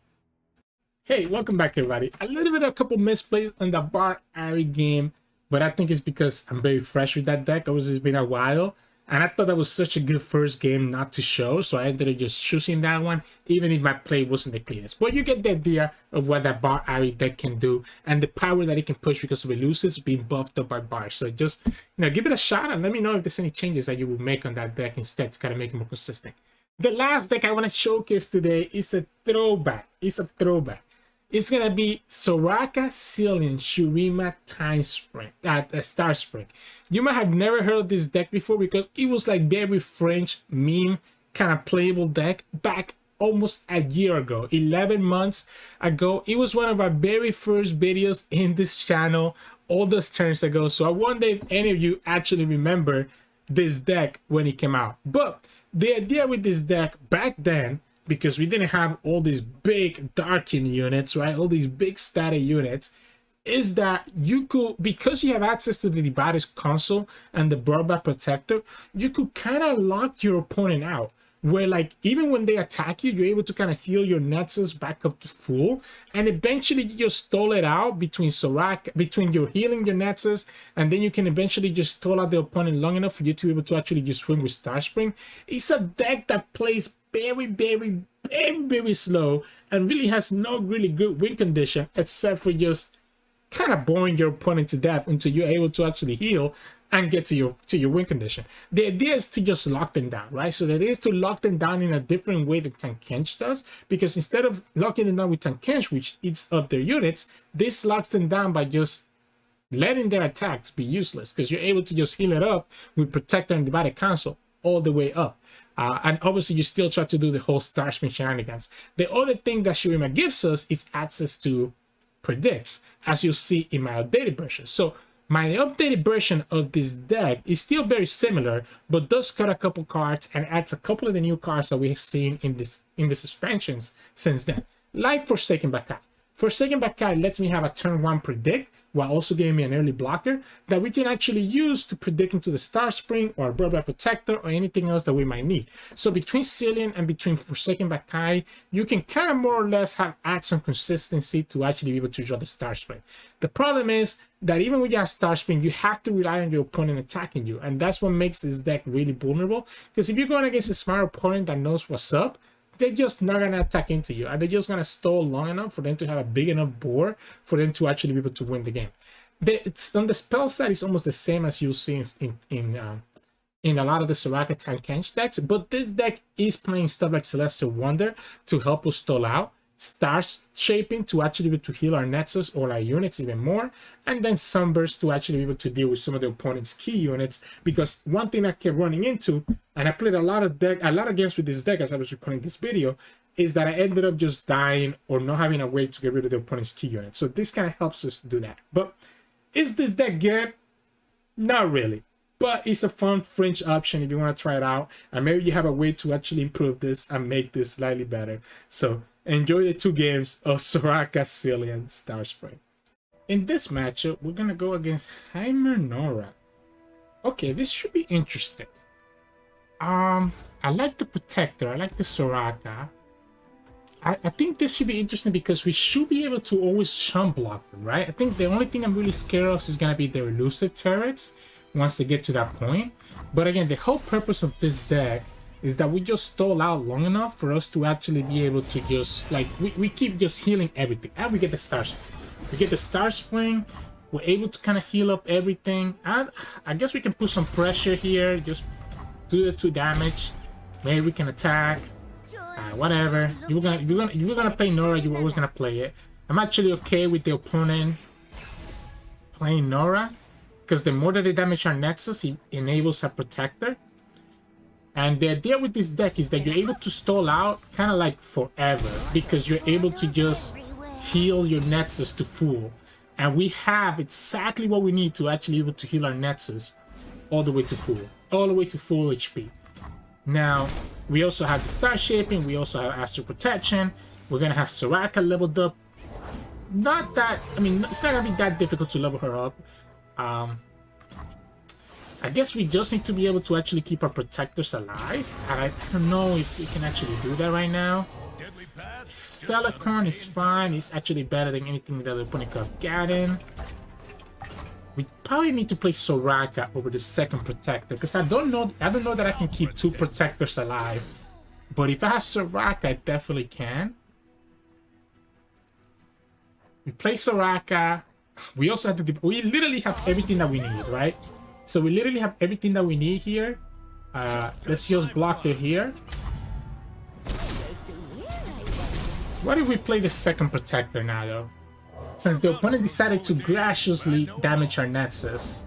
A: Hey, welcome back everybody. A little bit of a couple misplays on the Bar Ahri game, but I think it's because I'm very fresh with that deck. Obviously, it's been a while. And I thought that was such a good first game not to show, so I ended up just choosing that one, even if my play wasn't the cleanest. But you get the idea of what that Bar Ahri deck can do, and the power that it can push because of elusives being buffed up by Bar. So just, give it a shot and let me know if there's any changes that you would make on that deck instead to kind of make it more consistent. The last deck I want to showcase today is a throwback. It's a throwback. It's going to be Soraka, Zilean, Shurima, Star Spring. You might have never heard of this deck before because it was like very French meme kind of playable deck back almost a year ago, 11 months ago. It was one of our very first videos in this channel all those turns ago. So I wonder if any of you actually remember this deck when it came out. But the idea with this deck back then, because we didn't have all these big Darkin units, right? All these big static units, is that you could, because you have access to the Divided Console and the Broadback Protector, you could kind of lock your opponent out. Where like, even when they attack you, you're able to kind of heal your Nexus back up to full. And eventually you just stall it out between Soraka, between your healing your Nexus, and then you can eventually just stall out the opponent long enough for you to be able to actually just swing with Star Spring. It's a deck that plays very, very, very, very slow and really has no really good win condition except for just kind of boring your opponent to death until you're able to actually heal and get to your win condition. The idea is to just lock them down, right? So the idea is to lock them down in a different way that Tankkench does, because instead of locking them down with Tankkench, which eats up their units, this locks them down by just letting their attacks be useless, because you're able to just heal it up with Protector and Divided Console all the way up. And obviously you still try to do the whole Star Spring shenanigans. The other thing that Shurima gives us is access to predicts, as you'll see in my updated version. So my updated version of this deck is still very similar, but does cut a couple cards and adds a couple of the new cards that we have seen in this expansions since then. Like Forsaken Bakai. Forsaken Bakai lets me have a turn 1 predict, while also giving me an early blocker that we can actually use to predict into the Star Spring or Broadback Protector or anything else that we might need. So between Zilean and between Forsaken Bakai, you can kind of more or less add some consistency to actually be able to draw the Star Spring. The problem is that even when you have Star Spring, you have to rely on your opponent attacking you, and that's what makes this deck really vulnerable, because if you're going against a smart opponent that knows what's up, they're just not gonna attack into you, and they're just gonna stall long enough for them to have a big enough board for them to actually be able to win the game. It's on the spell side, it's almost the same as you'll see in a lot of the Soraka Tankench decks, but this deck is playing stuff like Celestial Wonder to help us stall out, Star Shaping to actually be able to heal our Nexus or our units even more, and then Sunburst to actually be able to deal with some of the opponent's key units. Because one thing I kept running into, and I played a lot of games with this deck as I was recording this video, is that I ended up just dying or not having a way to get rid of the opponent's key units. So this kind of helps us do that. But is this deck good? Not really. But it's a fun fringe option if you want to try it out, and maybe you have a way to actually improve this and make this slightly better. So enjoy the 2 games of Soraka, Zilean, Starspring. In this matchup, we're gonna go against Heimer Nora. Okay, this should be interesting. I like the Protector, I like the Soraka. I think this should be interesting because we should be able to always chump block them, right? I think the only thing I'm really scared of is gonna be their elusive turrets once they get to that point. But again, the whole purpose of this deck is that we just stall out long enough for us to actually be able to just, like, we keep just healing everything. And we get the Star Spring. We get the Star Spring. We're able to kind of heal up everything. And I guess we can put some pressure here. Just do the 2 damage. Maybe we can attack. Whatever. If you're gonna play Nora, you're always gonna play it. I'm actually okay with the opponent playing Nora, because the more that they damage our Nexus, it enables a Protector. And the idea with this deck is that you're able to stall out kind of like forever, because you're able to just heal your Nexus to full. And we have exactly what we need to actually be able to heal our Nexus all the way to full. All the way to full HP. Now, we also have the Star Shaping, we also have Astral Protection. We're going to have Soraka leveled up. Not that, I mean, it's not going to be that difficult to level her up. I guess we just need to be able to actually keep our Protectors alive. And I don't know if we can actually do that right now. Stellacorn is fine. It's actually better than anything that the opponent could have gotten. We probably need to play Soraka over the second Protector, because I don't know that I can keep 2 Protectors alive. But if I have Soraka, I definitely can. We play Soraka. We also have to... We literally have everything that we need, right? So we literally have everything that we need here. Let's just block it here. What if we play the second Protector now, though? Since the opponent decided to graciously damage our Nexus,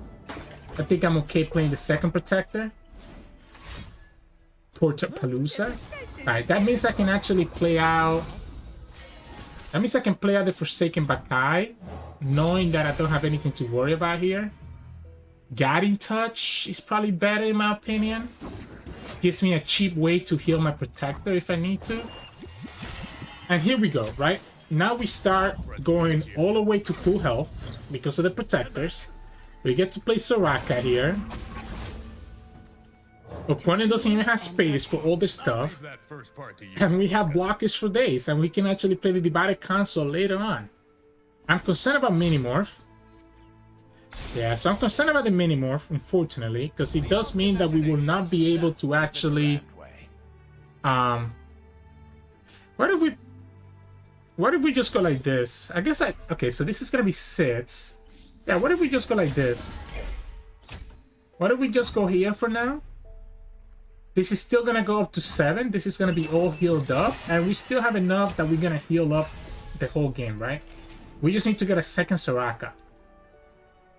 A: I think I'm okay playing the second Protector. Portapalooza. Alright, that means I can actually play out... That means I can play out the Forsaken Bakai, knowing that I don't have anything to worry about here. Guiding Touch is probably better in my opinion. Gives me a cheap way to heal my Protector if I need to. And here we go, right? Now we start going all the way to full health because of the Protectors. We get to play Soraka here. Opponent doesn't even have space for all this stuff. And we have blockers for days, and we can actually play the Divided Console later on. I'm concerned about Minimorph. Yeah, so I'm concerned about the Minimorph, unfortunately, because it does mean that we will not be able to actually... What if we just go like this? I guess okay, so this is gonna be 6. Yeah, what if we just go like this? What if we just go here for now? This is still gonna go up to 7. This is gonna be all healed up, and we still have enough that we're gonna heal up the whole game, right? We just need to get a second Soraka.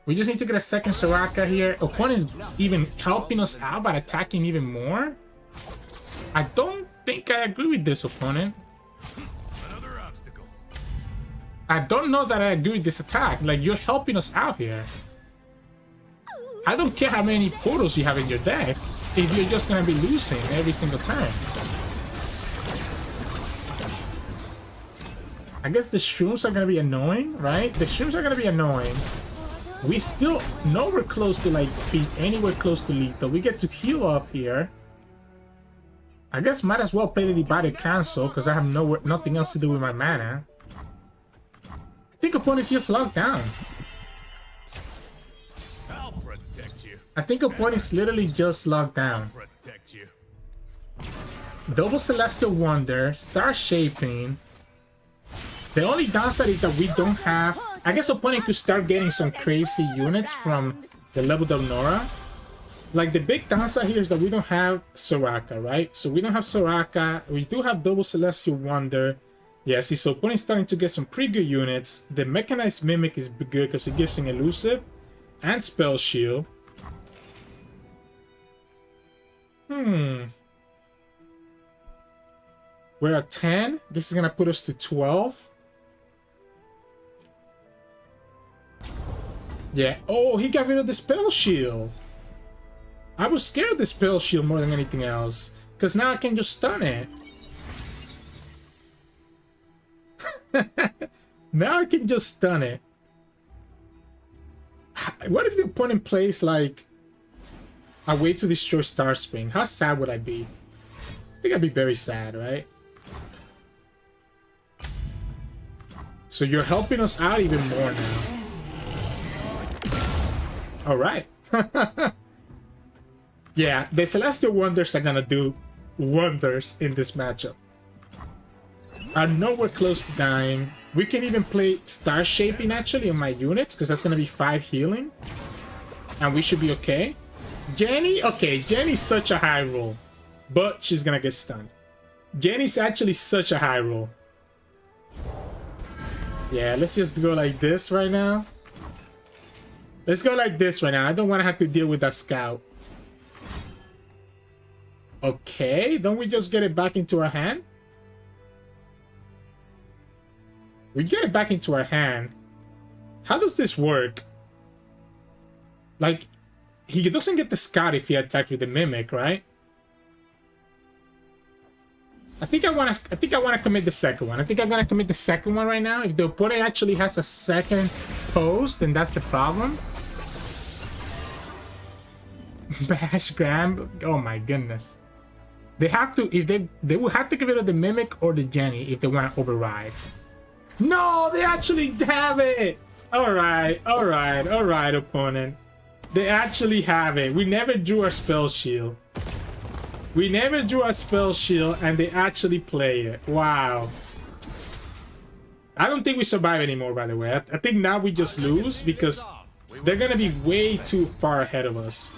A: We just need to get a second Soraka here. Opponent's even helping us out by attacking even more. I don't think I agree with this, opponent. I don't know that I agree with this attack. Like, you're helping us out here. I don't care how many portals you have in your deck if you're just gonna be losing every single turn. I guess the shrooms are gonna be annoying, right? The shrooms are gonna be annoying. We still nowhere close to like being anywhere close to lethal. We get to heal up here. I guess might as well play the Divided Console because I have nothing else to do with my mana. I think opponent's just locked down.
C: I'll protect you.
A: I think opponent's literally just locked down.
C: Protect you.
A: Double Celestial Wonder, Star Shaping. The only downside is that we don't have... I guess opponent could start getting some crazy units from the leveled up Nora. Like, the big downside here is that we don't have Soraka, right? So we don't have Soraka. We do have Double Celestial Wonder. Yeah, see, so opponent's starting to get some pretty good units. The Mechanized Mimic is good because it gives him Elusive and Spell Shield. We're at 10. This is going to put us to 12. Yeah. Oh, he got rid of the Spell Shield. I was scared of the Spell Shield more than anything else. Because now I can just stun it. Now I can just stun it. What if the opponent plays like a way to destroy Starspring? How sad would I be? I think I'd be very sad, right? So you're helping us out even more now. Alright. Yeah, the Celestial Wonders are gonna do wonders in this matchup. I'm nowhere close to dying. We can even play Star Shaping actually on my units, because that's gonna be 5 healing. And we should be okay. Jenny? Okay, Jenny's such a high roll. But she's gonna get stunned. Jenny's actually such a high roll. Yeah, let's just go like this right now. Let's go like this right now. I don't want to have to deal with that scout. Okay, don't we just get it back into our hand? We get it back into our hand. How does this work? Like, he doesn't get the scout if he attacks with the mimic, right? I think I want to commit the second one. I think I'm gonna commit the second one right now. If the opponent actually has a second post, then that's the problem. Bash Graham. Oh my goodness. They have to, if they will have to get rid of the mimic or the Jenny if they want to override. No, they actually have it. All right, opponent. They actually have it. We never drew our spell shield. We never drew a spell shield and they actually play it. Wow. I don't think we survive anymore, by the way. I think now we just lose because they're going to be way too far ahead of us.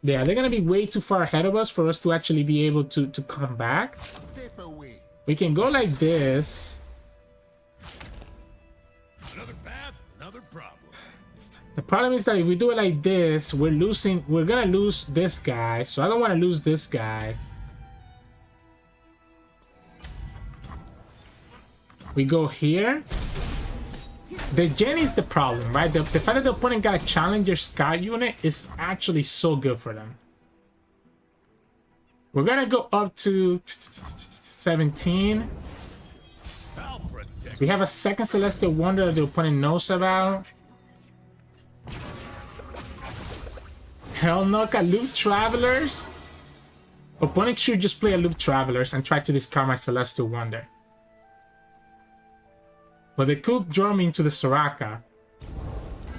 A: Yeah, they're going to be way too far ahead of us for us to actually be able to come back. We can go like this.
C: Another path, another problem.
A: The problem is that if we do it like this, we're gonna lose this guy, so I don't want to lose this guy. We go here. The Jenny's the problem, right? The fact that the opponent got a Challenger Scout unit is actually so good for them. We're gonna go up to 17. We have a second Celestial Wonder that the opponent knows about. Hell no, a Loop Travelers? Opponent should just play a Loop Travelers and try to discard my Celestial Wonder. But they could draw me into the Soraka.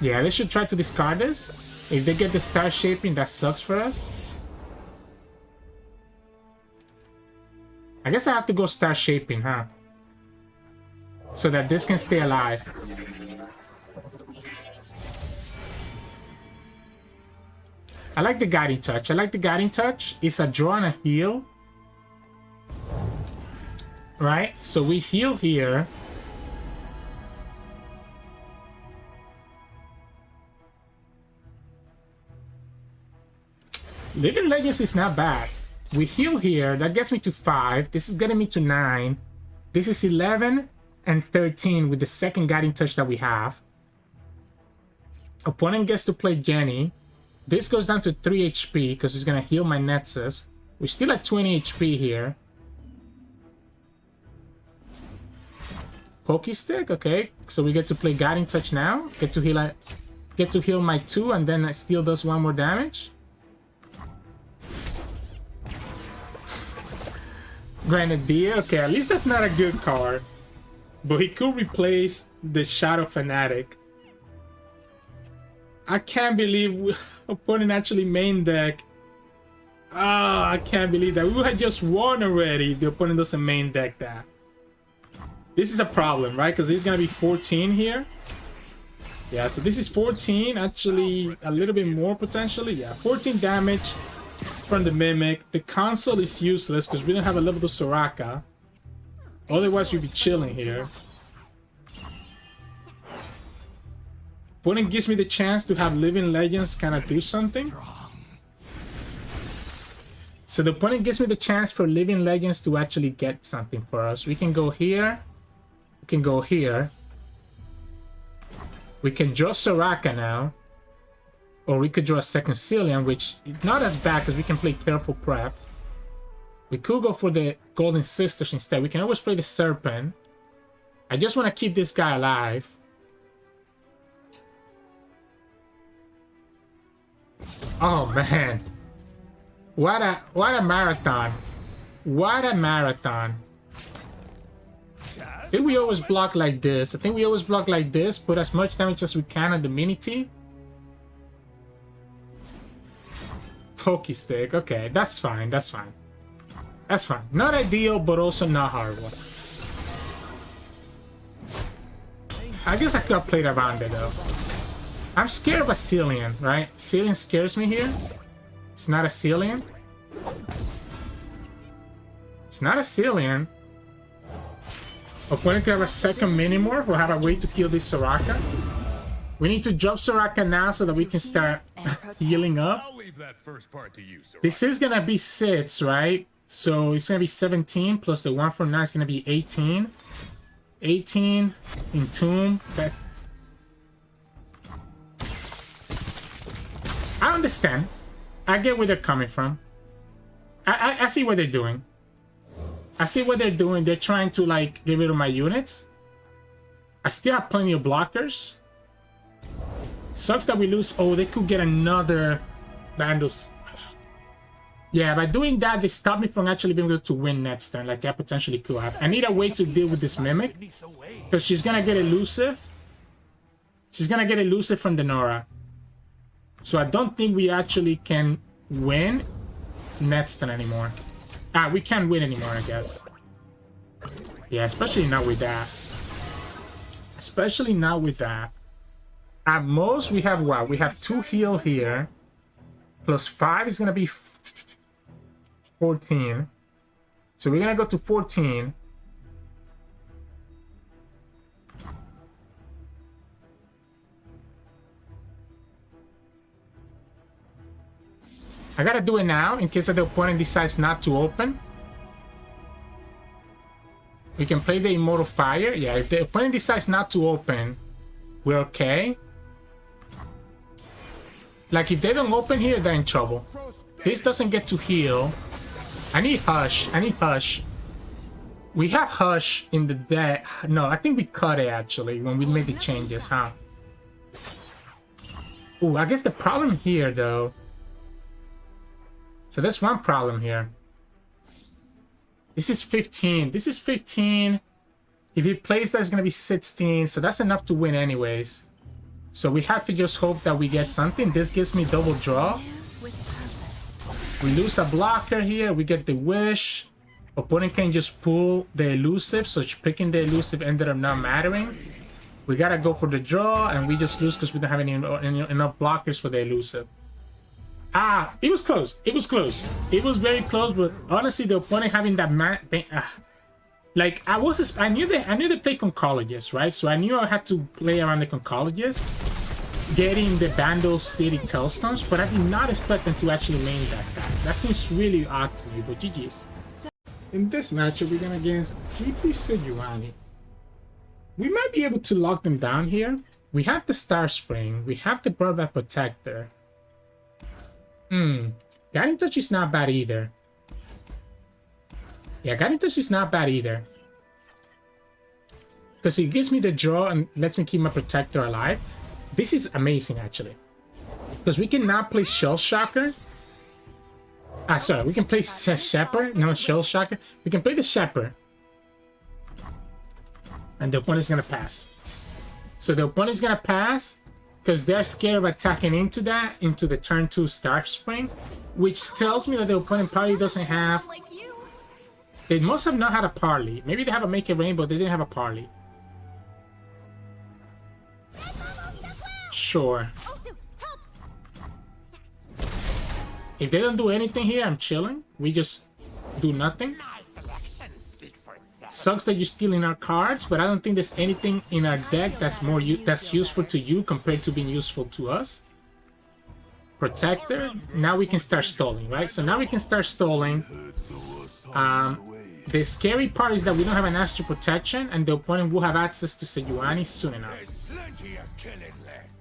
A: Yeah, they should try to discard this. If they get the Star Shaping, that sucks for us. I guess I have to go Star Shaping, huh? So that this can stay alive. I like the Guiding Touch. I like the Guiding Touch. It's a draw and a heal. Right? So we heal here. Living Legends is not bad. We heal here. That gets me to 5. This is getting me to 9. This is 11 and 13 with the second Guiding Touch that we have. Opponent gets to play Jenny. This goes down to 3 HP because it's going to heal my Nexus. We're still at 20 HP here. Pokey Stick, okay. So we get to play Guiding Touch now. Get to heal my 2 and then it still does 1 more damage. Grenadier, okay, at least that's not a good card. But he could replace the Shadow Fanatic. I can't believe opponent actually main deck Oh, I can't believe that. We had just won already. The opponent doesn't main deck that. This is a problem, right? Because he's going to be 14 here. Yeah, so this is 14. Actually, a little bit more potentially. Yeah, 14 damage from the Mimic. The console is useless because we don't have a level to Soraka. Otherwise, we'd be chilling here. Opponent gives me the chance to have Living Legends kind of do something. So the opponent gives me the chance for Living Legends to actually get something for us. We can go here. We can go here. We can draw Soraka now. Or we could draw a second Zilean, which is not as bad because we can play Careful Prep. We could go for the Golden Sisters instead. We can always play the Serpent. I just want to keep this guy alive. Oh man. What a marathon. What a marathon. I think we always block like this. I think we always block like this. Put as much damage as we can on the mini-T. Pokey stick. Okay, that's fine. That's fine. That's fine. Not ideal, but also not horrible. I guess I could have played around it though. I'm scared of a Zilean, right? Zilean scares me here. It's not a Zilean. It's not a Zilean. Opponent could have a second Minimorph. We'll have a way to kill this Soraka. We need to drop Soraka now so that we can start healing up.
C: I'll leave that first part to you, Soraka.
A: This is gonna be 6, right? So it's gonna be 17 plus the 1 from 9 is gonna be 18. 18 in Tomb. Okay. I understand. I get where they're coming from. I see what they're doing. I see what they're doing. They're trying to like get rid of my units. I still have plenty of blockers. Sucks that we lose. Oh, they could get another Vandals. Yeah, by doing that, they stop me from actually being able to win next turn, like I potentially could have. I need a way to deal with this Mimic. Because she's gonna get elusive. She's gonna get elusive from the Nora. So I don't think we actually can win next turn anymore. Ah, we can't win anymore, I guess. Yeah, especially not with that. Especially not with that. At most, we have what? We have 2 heal here. Plus 5 is going to be 14. So we're going to go to 14. I gotta do it now in case the opponent decides not to open. We can play the Immortal Fire. Yeah, if the opponent decides not to open, we're okay. Like, if they don't open here, they're in trouble. This doesn't get to heal. I need Hush. I need Hush. We have Hush in the deck. No, I think we cut it, actually, when we made the changes, huh? Ooh, I guess the problem here, though... So that's one problem here. This is 15. This is 15. If he plays that, it's going to be 16. So that's enough to win anyways. So we have to just hope that we get something. This gives me double draw. We lose a blocker here. We get the Wish. Opponent can just pull the elusive. So picking the elusive ended up not mattering. We got to go for the draw. And we just lose because we don't have any enough blockers for the elusive. Ah, it was close. It was close. It was very close, but honestly, the opponent having that like I knew they play Concologist, right? So I knew I had to play around the Concologist, getting the Vandal City Tailstones, but I did not expect them to actually main that back. That seems really odd to me, but GG's. In this matchup, we're gonna against GP Sejuani. We might be able to lock them down here. We have the Star Spring. We have the Burbat Protector. Guiding Touch is not bad either. Yeah, Guiding Touch is not bad either. Because it gives me the draw and lets me keep my Protector alive. This is amazing, actually. Because we can now play Shell Shocker. Ah, sorry, we can play Shepherd. No, Shell Shocker. We can play the Shepherd. And the opponent's going to pass. So the opponent's going to pass. Because they're scared of attacking into that, into the turn 2 Star Spring. which tells me that the opponent party doesn't have...
B: Like you.
A: They must have not had a parley. Maybe they have a Make It Rain, but they didn't have a parley. Sure. If they don't do anything here, I'm chilling. We just do nothing. Sucks that you're stealing our cards, but I don't think there's anything in our deck that's that's useful to you compared to being useful to us. Protector. Now we can start stalling, right? So now we can start stalling. The scary part is that we don't have an Astral Protection, and the opponent will have access to Sejuani soon enough.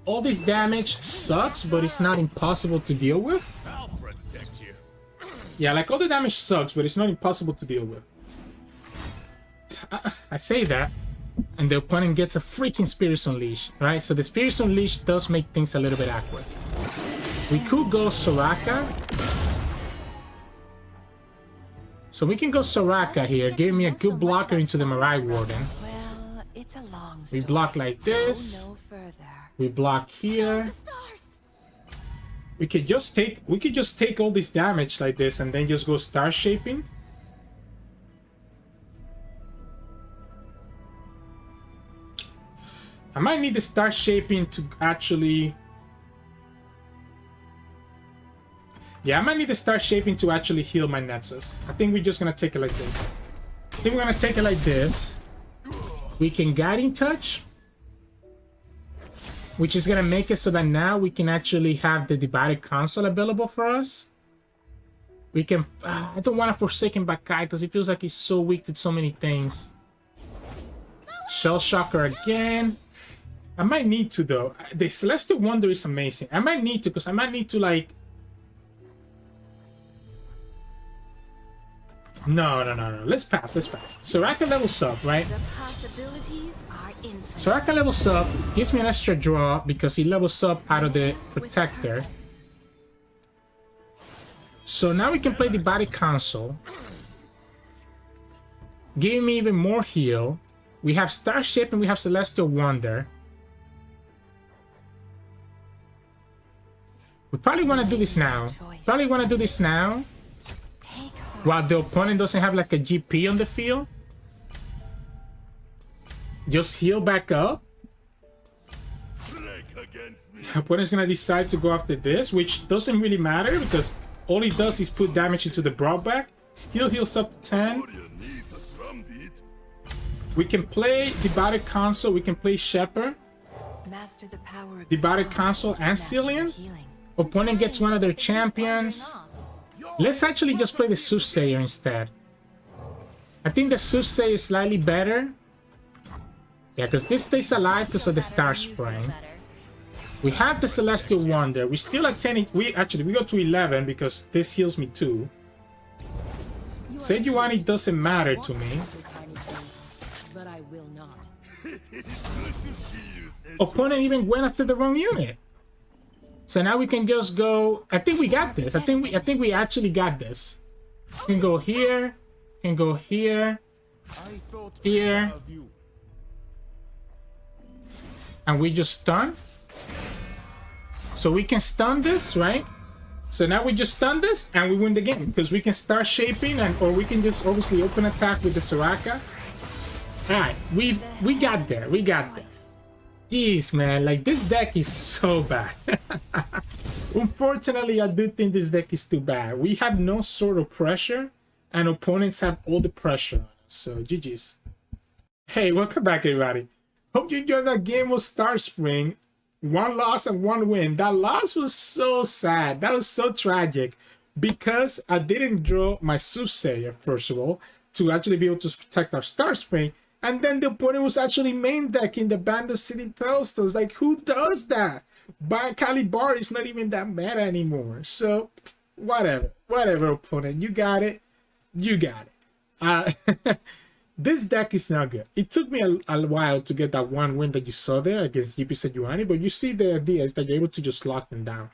A: All this damage sucks, but it's not impossible to deal with.
C: I'll protect you.
A: Yeah, like all the damage sucks, but it's not impossible to deal with. I say that, and the opponent gets a freaking Spirits Unleash, right? So the Spirits Unleash does make things a little bit awkward. We could go Soraka. So we can go Soraka here, give me a good blocker into the Mirai Warden.
B: Well, it's a long
A: We
B: story.
A: block like this.
B: No further.
A: We block here. We could just take all this damage like this and then just go Star Shaping. I might need to start shaping to actually... Yeah, I might need to start shaping to actually heal my Nexus. I think we're just gonna take it like this. I think we're gonna take it like this. We can Guiding Touch, which is gonna make it so that now we can actually have the Divided Console available for us. We can... I don't want to Forsaken Bakai because it feels like he's so weak to so many things. Shell Shocker again. I might need to, though. The Celestial Wonder is amazing. I might need to, because I might need to, like... No. Let's pass. Soraka levels up, right?
B: The possibilities are infinite.
A: Soraka levels up, gives me an extra draw because he levels up out of the Protector. So now we can play the Body Console. Giving me even more heal. We have Starship and we have Celestial Wonder. We probably want to do this now. While the opponent doesn't have like a GP on the field. Just heal back up. The opponent's gonna decide to go after this, which doesn't really matter because all he does is put damage into the Broadback. Still heals up to 10. We can play the Body Console, we can play Shepherd.
B: Master the power of
A: The Body
B: sound.
A: Console and
B: Master
A: Zilean.
B: healing.
A: Opponent gets one of their champions. Let's actually just play the Soothsayer instead. I think the Soothsayer is slightly better. Yeah, because this stays alive because of the Star Spring. We have the Celestial Wonder. We still at 10. We go to 11 because this heals me too. Sejuani doesn't matter to me.
D: But I will not.
A: Opponent even went after the wrong unit. So now we can just go. I think we got this. I think we actually got this. We can go here. Can go here. Here. And we just stun. So we can stun this, right? So now we just stun this and we win the game because we can start shaping or we can just obviously open attack with the Soraka. Alright, we got there. We got there. Jeez, man, like this deck is so bad. Unfortunately, I do think this deck is too bad. We have no sort of pressure and opponents have all the pressure on us. So GG's. Hey, welcome back everybody. Hope you enjoyed that game of Star Spring. 1 loss and 1 win. That loss was so sad. That was so tragic because I didn't draw my Soothsayer, first of all, to actually be able to protect our Star Spring. And then the opponent was actually main decking the Bandit City Telstas. Like, who does that? Kali Bar is not even that meta anymore. So, whatever. Whatever, opponent. You got it. You got it. This deck is not good. It took me a while to get that 1 win that you saw there against GP Sejuani, but you see the idea is that you're able to just lock them down.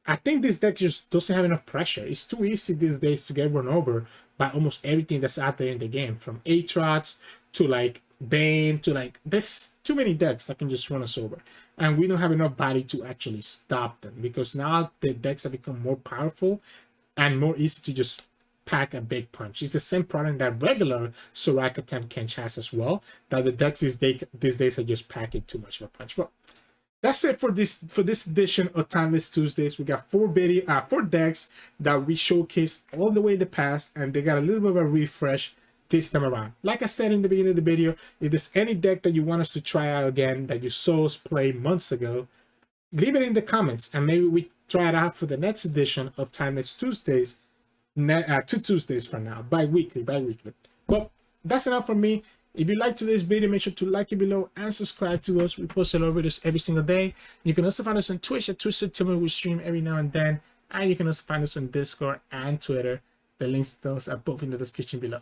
A: I think this deck just doesn't have enough pressure. It's too easy these days to get run over by almost everything that's out there in the game, from Aatrox to like Bane to like, there's too many decks that can just run us over, and we don't have enough body to actually stop them, because now the decks have become more powerful and more easy to just pack a big punch. It's the same problem that regular Soraka Temp Kench has as well, that the decks these days are just packing too much of a punch. But that's it for this edition of Timeless Tuesdays. We got four decks that we showcased all the way in the past, and they got a little bit of a refresh this time around. Like I said in the beginning of the video, if there's any deck that you want us to try out again that you saw us play months ago, leave it in the comments, and maybe we try it out for the next edition of Timeless Tuesdays, 2 Tuesdays from now, bi-weekly. But that's enough from me. If you liked today's video, make sure to like it below and subscribe to us. We post a lot of videos every single day. You can also find us on Twitch at Sirturmund. We stream every now and then. And you can also find us on Discord and Twitter. The links to those are both in the description below.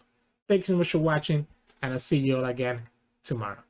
A: Thanks so much for watching, and I'll see you all again tomorrow.